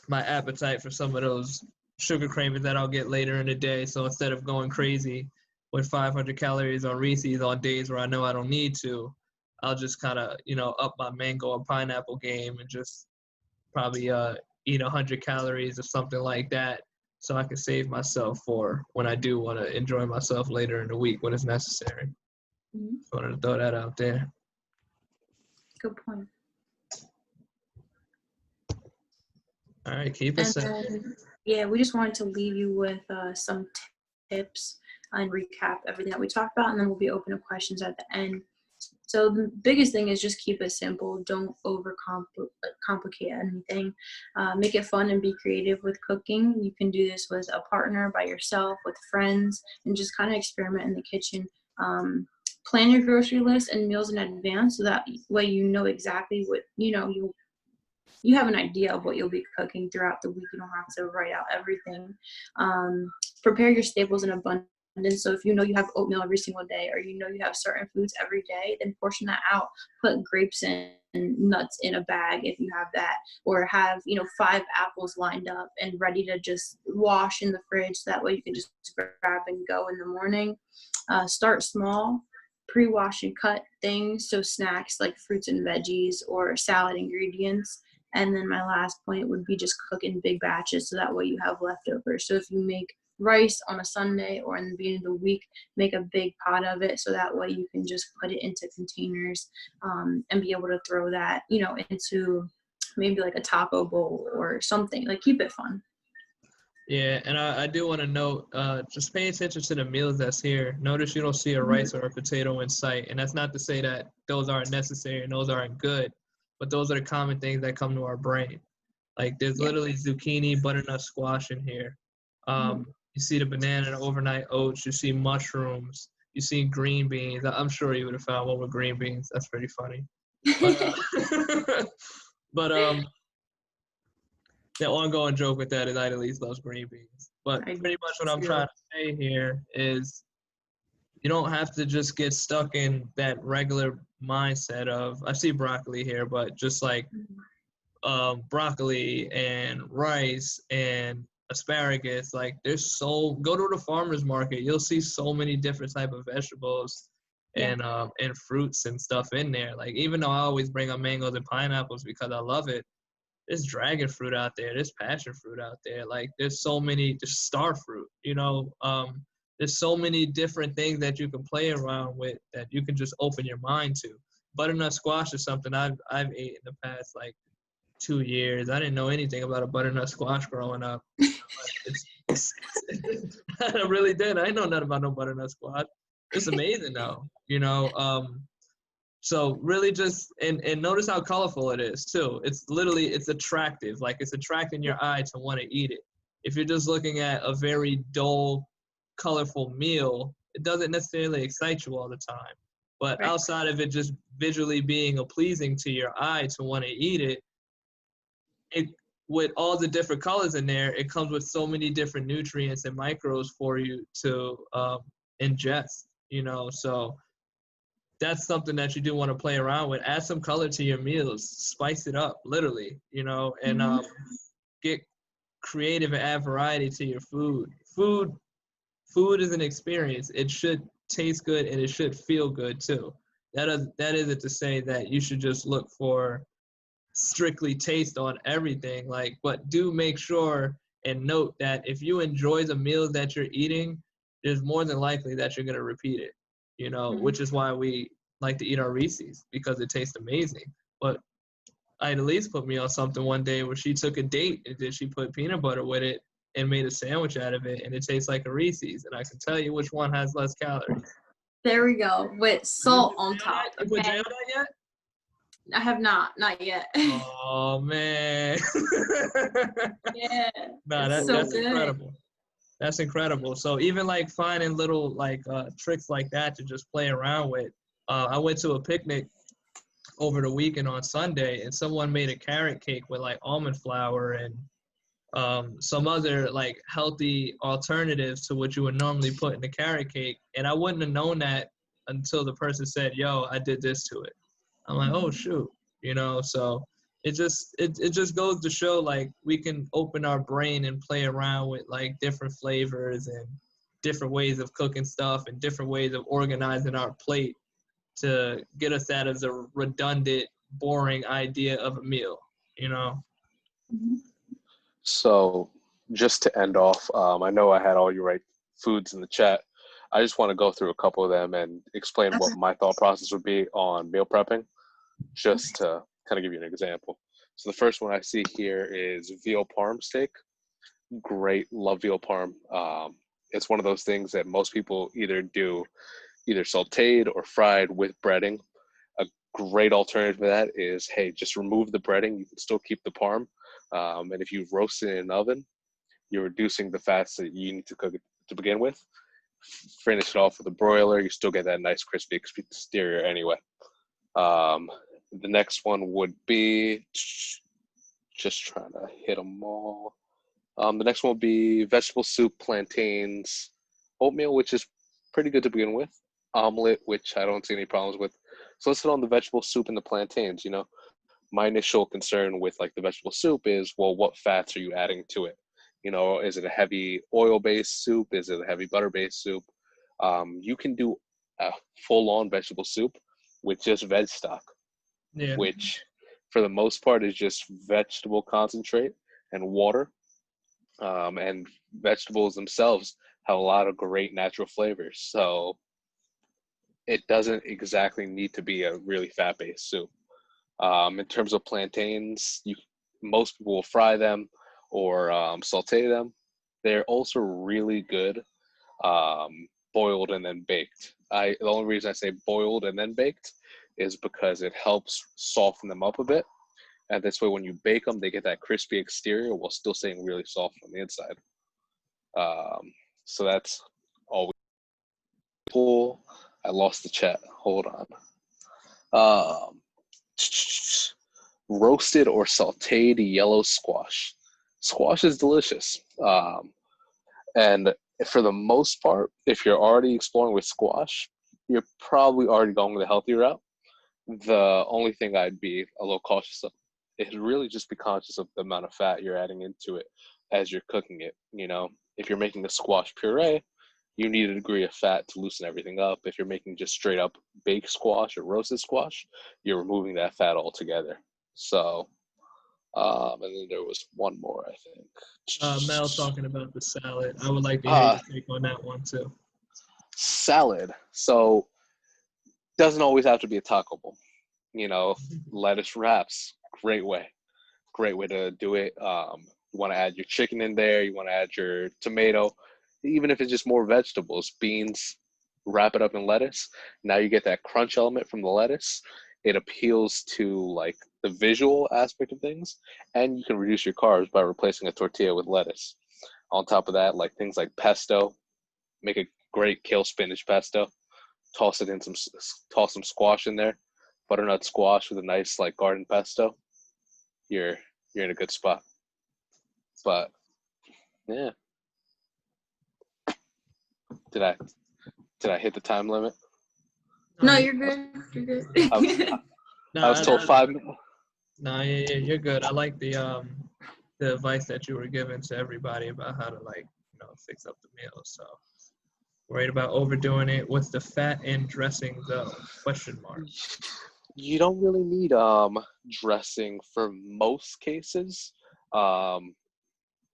my appetite for some of those sugar cravings that I'll get later in the day. So instead of going crazy with 500 calories on Reese's on days where I know I don't need to, I'll just kind of, up my mango or pineapple game and just probably eat 100 calories or something like that, so I can save myself for when I do want to enjoy myself later in the week when it's necessary. Just wanted to throw that out there. Good point. All right, keep it simple. Yeah, we just wanted to leave you with some tips and recap everything that we talked about, and then we'll be open to questions at the end. So the biggest thing is just keep it simple. Don't overcomplicate anything. Make it fun and be creative with cooking. You can do this with a partner, by yourself, with friends, and just kind of experiment in the kitchen. Plan your grocery list and meals in advance, so that way you know exactly what, you have an idea of what you'll be cooking throughout the week. You don't have to write out everything. Prepare your staples in abundance. abundance. So if you know you have oatmeal every single day, or you know you have certain foods every day, then portion that out. Put grapes and nuts in a bag if you have that, or have 5 apples lined up and ready to just wash in the fridge. So that way you can just grab and go in the morning. Start small. Pre-wash and cut things, so snacks like fruits and veggies or salad ingredients. And then my last point would be just cook in big batches, so that way you have leftovers. So if you make rice on a Sunday or in the beginning of the week, make a big pot of it, so that way you can just put it into containers and be able to throw that into maybe like a taco bowl or something. Like, keep it fun. Yeah, and I do want to note, just pay attention to the meals that's here. Notice you don't see a rice or a potato in sight. And that's not to say that those aren't necessary and those aren't good, but those are the common things that come to our brain. Like, there's literally zucchini, butternut squash in here. You see the banana and overnight oats. You see mushrooms. You see green beans. I'm sure you would have found one with green beans. That's pretty funny. But the ongoing joke with that is Idalise loves green beans. But pretty much what I'm trying to say here is you don't have to just get stuck in that regular mindset of, I see broccoli here, but just like broccoli and rice and asparagus, like go to the farmer's market. You'll see so many different type of vegetables and fruits and stuff in there. Like, even though I always bring up mangoes and pineapples because I love it, there's dragon fruit out there, there's passion fruit out there, like there's star fruit, there's so many different things that you can play around with that you can just open your mind to. Butternut squash is something I've ate in the past like 2 years. I didn't know anything about a butternut squash growing up. I really did. I didn't know nothing about no butternut squash. It's amazing though, So really just, and notice how colorful it is too. It's attractive. Like, it's attracting your eye to want to eat it. If you're just looking at a very dull, colorful meal, it doesn't necessarily excite you all the time. But outside of it just visually being pleasing to your eye to want to eat it, with all the different colors in there, it comes with so many different nutrients and microbes for you to ingest, so that's something that you do want to play around with. Add some color to your meals, spice it up, literally, and get creative and add variety to your food. Food is an experience. It should taste good and it should feel good too. That isn't to say that you should just look for strictly taste on everything, but do make sure and note that if you enjoy the meals that you're eating, there's more than likely that you're going to repeat it, which is why we like to eat our Reese's, because it tastes amazing. But Idalise put me on something one day where she took a date and then she put peanut butter with it and made a sandwich out of it, and it tastes like a Reese's, and I can tell you which one has less calories. There we go, with salt on top. You put jam on that yet? I have not yet. Oh man. Yeah. No, that's incredible. That's incredible. So even like finding little tricks like that to just play around with. I went to a picnic over the weekend on Sunday, and someone made a carrot cake with like almond flour and some other like healthy alternatives to what you would normally put in a carrot cake. And I wouldn't have known that until the person said, "Yo, I did this to it." I'm like, "Oh shoot," So it just goes to show, like, we can open our brain and play around with like different flavors and different ways of cooking stuff and different ways of organizing our plate to get us out of the redundant, boring idea of a meal, So just to end off, I know I had all your right foods in the chat. I just want to go through a couple of them and explain what my thought process would be on meal prepping, just to kind of give you an example. So the first one I see here is veal parm steak. Great, love veal parm. It's one of those things that most people either sauteed or fried with breading. A great alternative to that is, hey, just remove the breading. You can still keep the parm. And if you roast it in an oven, you're reducing the fats that you need to cook it to begin with. Finish it off with a broiler. You still get that nice crispy exterior anyway. The next one would be, just trying to hit them all. The next one would be vegetable soup, plantains, oatmeal, which is pretty good to begin with, omelet, which I don't see any problems with. So let's hit on the vegetable soup and the plantains. My initial concern with like the vegetable soup is, well, what fats are you adding to it? Is it a heavy oil-based soup? Is it a heavy butter-based soup? You can do a full-on vegetable soup with just veg stock, Yeah. which for the most part is just vegetable concentrate and water. And vegetables themselves have a lot of great natural flavors. So it doesn't exactly need to be a really fat-based soup. In terms of plantains, most people will fry them or saute them. They're also really good boiled and then baked. The only reason I say boiled and then baked is because it helps soften them up a bit. And this way, when you bake them, they get that crispy exterior while still staying really soft on the inside. So that's all. Cool. I lost the chat. Hold on. Roasted or sauteed yellow squash. Squash is delicious. And for the most part, if you're already exploring with squash, you're probably already going the healthy route. The only thing I'd be a little cautious of is really just be conscious of the amount of fat you're adding into it as you're cooking it. If you're making a squash puree, you need a degree of fat to loosen everything up. If you're making just straight up baked squash or roasted squash, you're removing that fat altogether. So, and then there was one more, I think. Mel talking about the salad. I would like to hear your take on that one too. Salad. So, doesn't always have to be a taco bowl. Lettuce wraps, great way to do it. You want to add your chicken in there, you want to add your tomato, even if it's just more vegetables, beans, wrap it up in lettuce. Now you get that crunch element from the lettuce. It appeals to like the visual aspect of things, and you can reduce your carbs by replacing a tortilla with lettuce. On top of that, like things like pesto, make a great kale spinach pesto. Toss some squash in there, butternut squash with a nice like garden pesto. You're in a good spot. But yeah, did I hit the time limit? No, you're good. You're good. I was told 5 minutes. No, yeah, you're good. I like the advice that you were giving to everybody about how to fix up the meal. So worried about overdoing it. What's the fat and dressing though? Question mark. You don't really need dressing for most cases.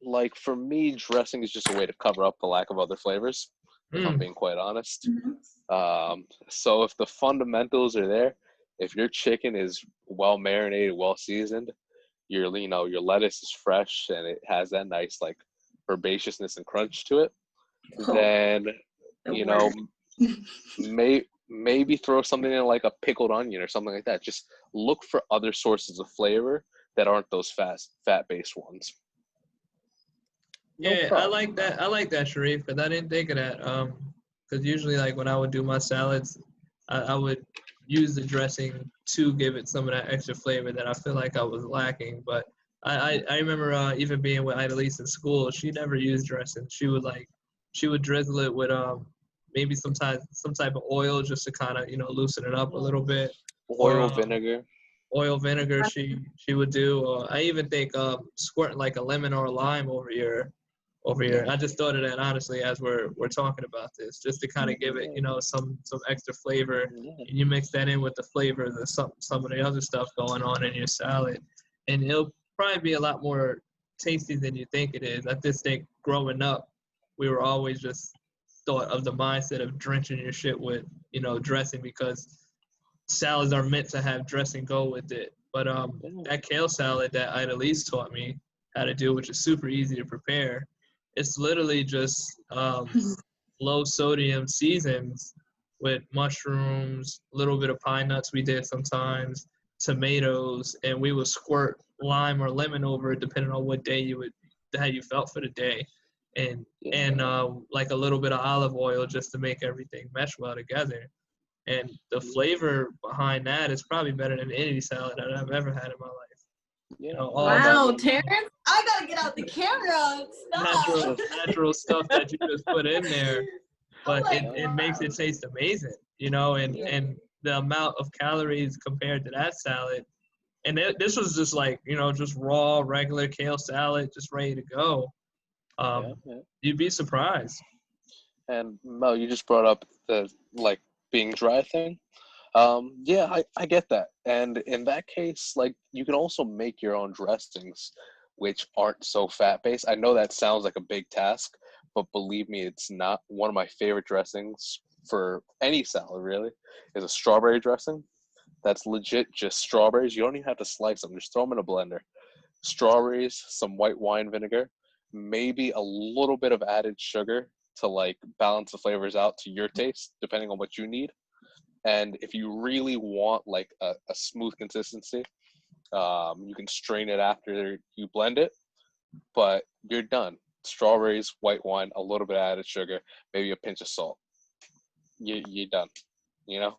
Like for me, dressing is just a way to cover up the lack of other flavors, if I'm being quite honest. So if the fundamentals are there, if your chicken is well marinated, well seasoned, your lettuce is fresh and it has that nice like herbaceousness and crunch to it, then maybe throw something in like a pickled onion or something like that. Just look for other sources of flavor that aren't those fat-based ones. Yeah, I like that, Sharif, because I didn't think of that. Because usually, like when I would do my salads, I would use the dressing to give it some of that extra flavor that I feel like I was lacking. But I remember even being with Idalise in school, she never used dressing. She would drizzle it with maybe some type of oil just to kind of loosen it up a little bit. Oil, vinegar. Oil, vinegar. She would do. I even think squirting like a lemon or a lime over your. I just thought of that honestly as we're talking about this, just to kind of give it some extra flavor. And you mix that in with the flavor of some of the other stuff going on in your salad, and it'll probably be a lot more tasty than you think it is. I just think growing up, we were always just thought of the mindset of drenching your shit with dressing, because salads are meant to have dressing go with it. But that kale salad that Idalise taught me how to do, which is super easy to prepare, it's literally just low sodium seasons with mushrooms, a little bit of pine nuts we did sometimes, tomatoes, and we would squirt lime or lemon over it depending on what day how you felt for the day. And like a little bit of olive oil just to make everything mesh well together. And the flavor behind that is probably better than any salad that I've ever had in my life. Wow, Terrence, I gotta get out the camera. Stop. Natural stuff that you just put in there. but it makes it taste amazing, you know, and the amount of calories compared to that salad. And this was just like, you know, just raw, regular kale salad, just ready to go. You'd be surprised. And Mel, you just brought up the like being dry thing. Yeah, I get that. And in that case, like you can also make your own dressings, which aren't so fat based. I know that sounds like a big task, but believe me, it's not. One of my favorite dressings for any salad really is a strawberry dressing. That's legit just strawberries. You don't even have to slice them. Just throw them in a blender. Strawberries, some white wine vinegar, maybe a little bit of added sugar to like balance the flavors out to your taste, depending on what you need. And if you really want like a smooth consistency, you can strain it after you blend it, but you're done. Strawberries, white wine, a little bit of added sugar, maybe a pinch of salt. You're done, you know?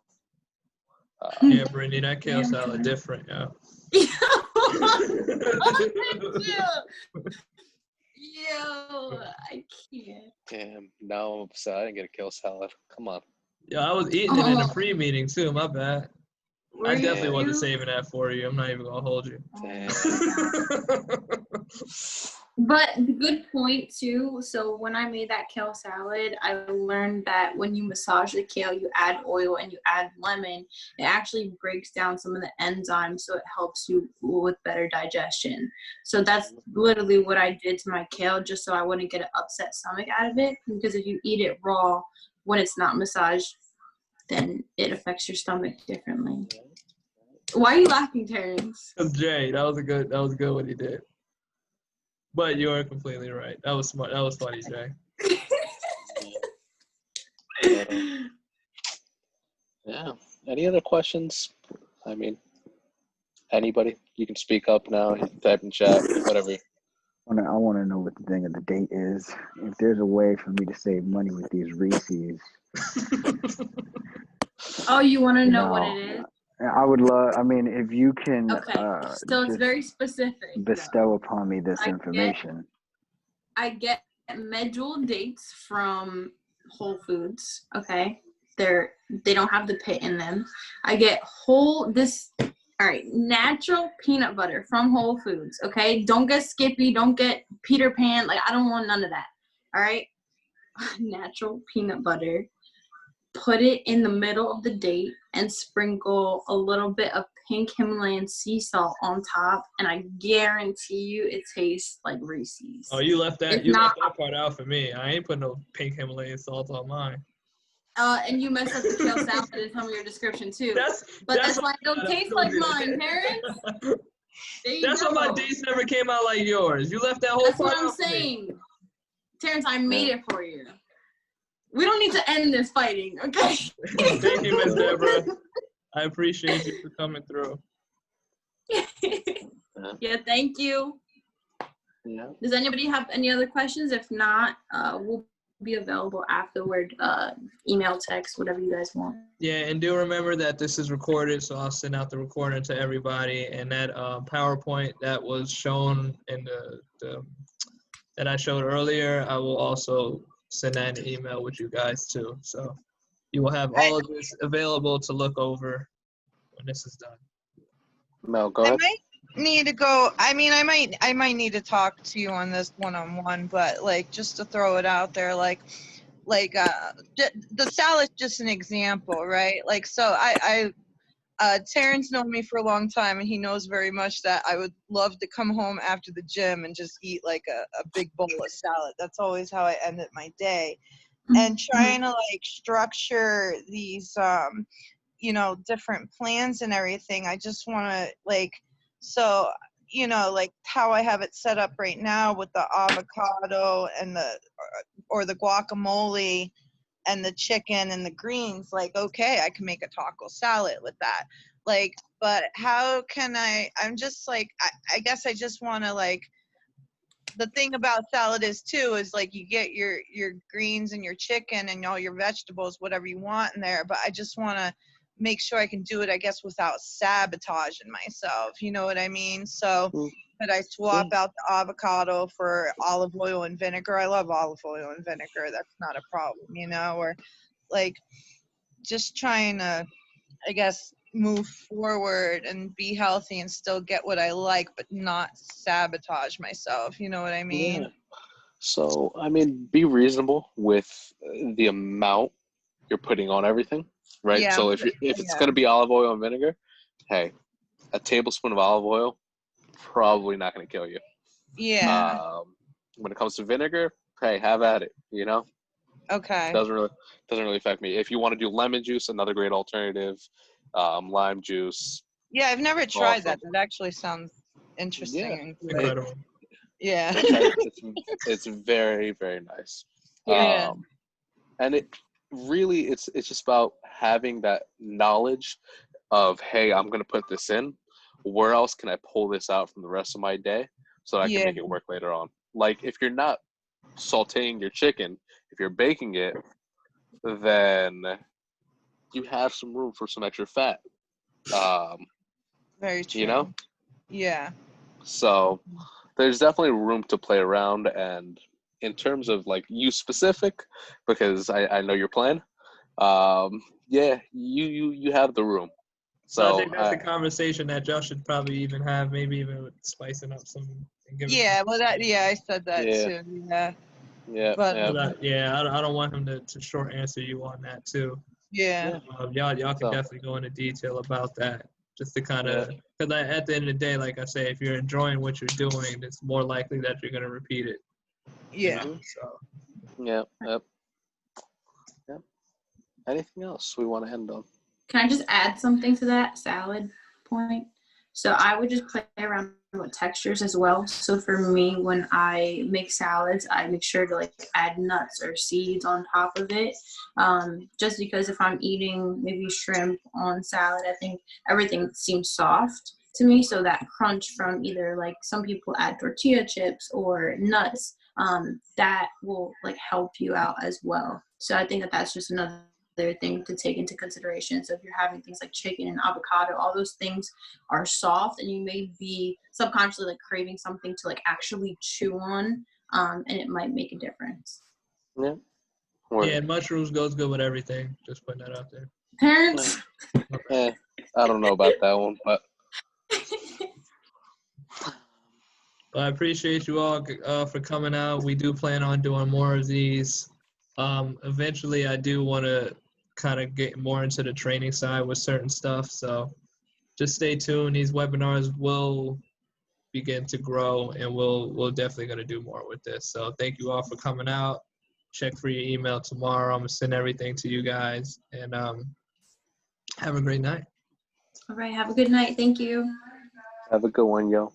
Yeah, Brittany, that kale salad different, yeah. Yo, I can't. Damn, now I'm upset. I didn't get a kale salad. Come on. Yeah, I was eating it in the pre-meeting too, my bad. I definitely wasn't saving that for you. I'm not even gonna hold you. Damn. But good point too. So when I made that kale salad, I learned that when you massage the kale, you add oil and you add lemon, it actually breaks down some of the enzymes, so it helps you with better digestion. So that's literally what I did to my kale, just so I wouldn't get an upset stomach out of it. Because if you eat it raw, when it's not massaged, then it affects your stomach differently. Why are you laughing, Terrence? Because Jay, that was good what he did. But you are completely right. That was smart. That was funny, Jay. Yeah. Any other questions? I mean, anybody? You can speak up now. You can type in chat, whatever. I want to know what the thing of the date is. If there's a way for me to save money with these Reese's. Oh, you want to know what it is? I would love, I mean, if you can so it's very specific. bestow upon me this information. I get medjool dates from Whole Foods, okay? They don't have the pit in them. I get natural peanut butter from Whole Foods, okay? Don't get Skippy, don't get Peter Pan. Like, I don't want none of that, all right? Natural peanut butter. Put it in the middle of the date and sprinkle a little bit of pink Himalayan sea salt on top, and I guarantee you it tastes like Reese's. Oh, you left that part out for me. I ain't putting no pink Himalayan salt on mine. And you messed up the kale salad in some of your description too. That's why it don't taste like mine, Terrence. That's why my dates never came out like yours. You left that whole part out. That's what I'm saying. Terrence, I made it for you. We don't need to end this fighting, okay? Thank you, Miss Deborah. I appreciate you for coming through. Yeah, thank you. Yeah. Does anybody have any other questions? If not, we'll be available afterward. Email, text, whatever you guys want. Yeah, and do remember that this is recorded, so I'll send out the recording to everybody. And that PowerPoint that was shown in that I showed earlier, I will also send that an email with you guys too. So you will have all of this available to look over when this is done. Mel, go ahead. I might need to go. I mean, I might need to talk to you on this one-on-one, but like just to throw it out there, like the salad's just an example, right? Like, so Terrence known me for a long time, and he knows very much that I would love to come home after the gym and just eat like a big bowl of salad. That's always how I ended my day. And trying to like structure these, different plans and everything. I just want to like, so, like how I have it set up right now with the avocado and or the guacamole and the chicken and the greens, like, okay, I can make a taco salad with that. Like, but how can I'm just like, I guess I just want to like, the thing about salad is like you get your greens and your chicken and all your vegetables, whatever you want in there. But I just want to make sure I can do it, I guess, without sabotaging myself. You know what I mean? So Could I swap out the avocado for olive oil and vinegar? I love olive oil and vinegar. That's not a problem, you know, or like just trying to, I guess, move forward and be healthy and still get what I like, but not sabotage myself. You know what I mean? Yeah. So, I mean, be reasonable with the amount you're putting on everything, right? Yeah. So if it's going to be olive oil and vinegar, hey, a tablespoon of olive oil probably not going to kill you. Yeah. When it comes to vinegar, hey, have at it. You know, Okay. doesn't really affect me. If you want to do lemon juice, another great alternative. Lime juice. Yeah, I've never tried awesome. that. That actually sounds interesting. Yeah, And good. Incredible. Yeah. It's very, very nice. Yeah. And it really it's just about having that knowledge of, hey, I'm gonna put this in. Where else can I pull this out from the rest of my day so that I can make it work later on? Like if you're not sauteing your chicken, if you're baking it, then you have some room for some extra fat. Very true. You know? Yeah. So there's definitely room to play around, and in terms of like you specific, because I know your plan. Yeah, you have the room. So I So think that's a conversation that y'all should probably even have, maybe even with spicing up some. And giving Yeah. Well, I said that Yeah. too. Yeah. yeah, But yeah. I don't want him to short answer you on that too. yeah. Y'all can So- definitely go into detail about that, just to kind of, Yeah. because at the end of the day, like I say, if you're enjoying what you're doing, it's more likely that you're gonna repeat it. Yeah. So Yep. Anything else we want to end on? Can I just add something to that salad point? So I would just play around with textures as well. So for me, when I make salads, I make sure to like add nuts or seeds on top of it. Just because if I'm eating maybe shrimp on salad, I think everything seems soft to me. So that crunch from either like some people add tortilla chips or nuts, that will like help you out as well. So I think that that's just another thing to take into consideration. So if you're having things like chicken and avocado, all those things are soft and you may be subconsciously like craving something to like actually chew on, and it might make a difference. Yeah. yeah, and mushrooms goes good with everything. Just putting that out there. Parents. I don't know about that one, but But I appreciate you all for coming out. We do plan on doing more of these. Eventually, I do want to kind of get more into the training side with certain stuff. So just stay tuned. These webinars will begin to grow, and we'll definitely going to do more with this. So thank you all for coming out. Check for your email tomorrow. I'm going to send everything to you guys, and have a great night. All right. Have a good night. Thank you. have a good one, yo.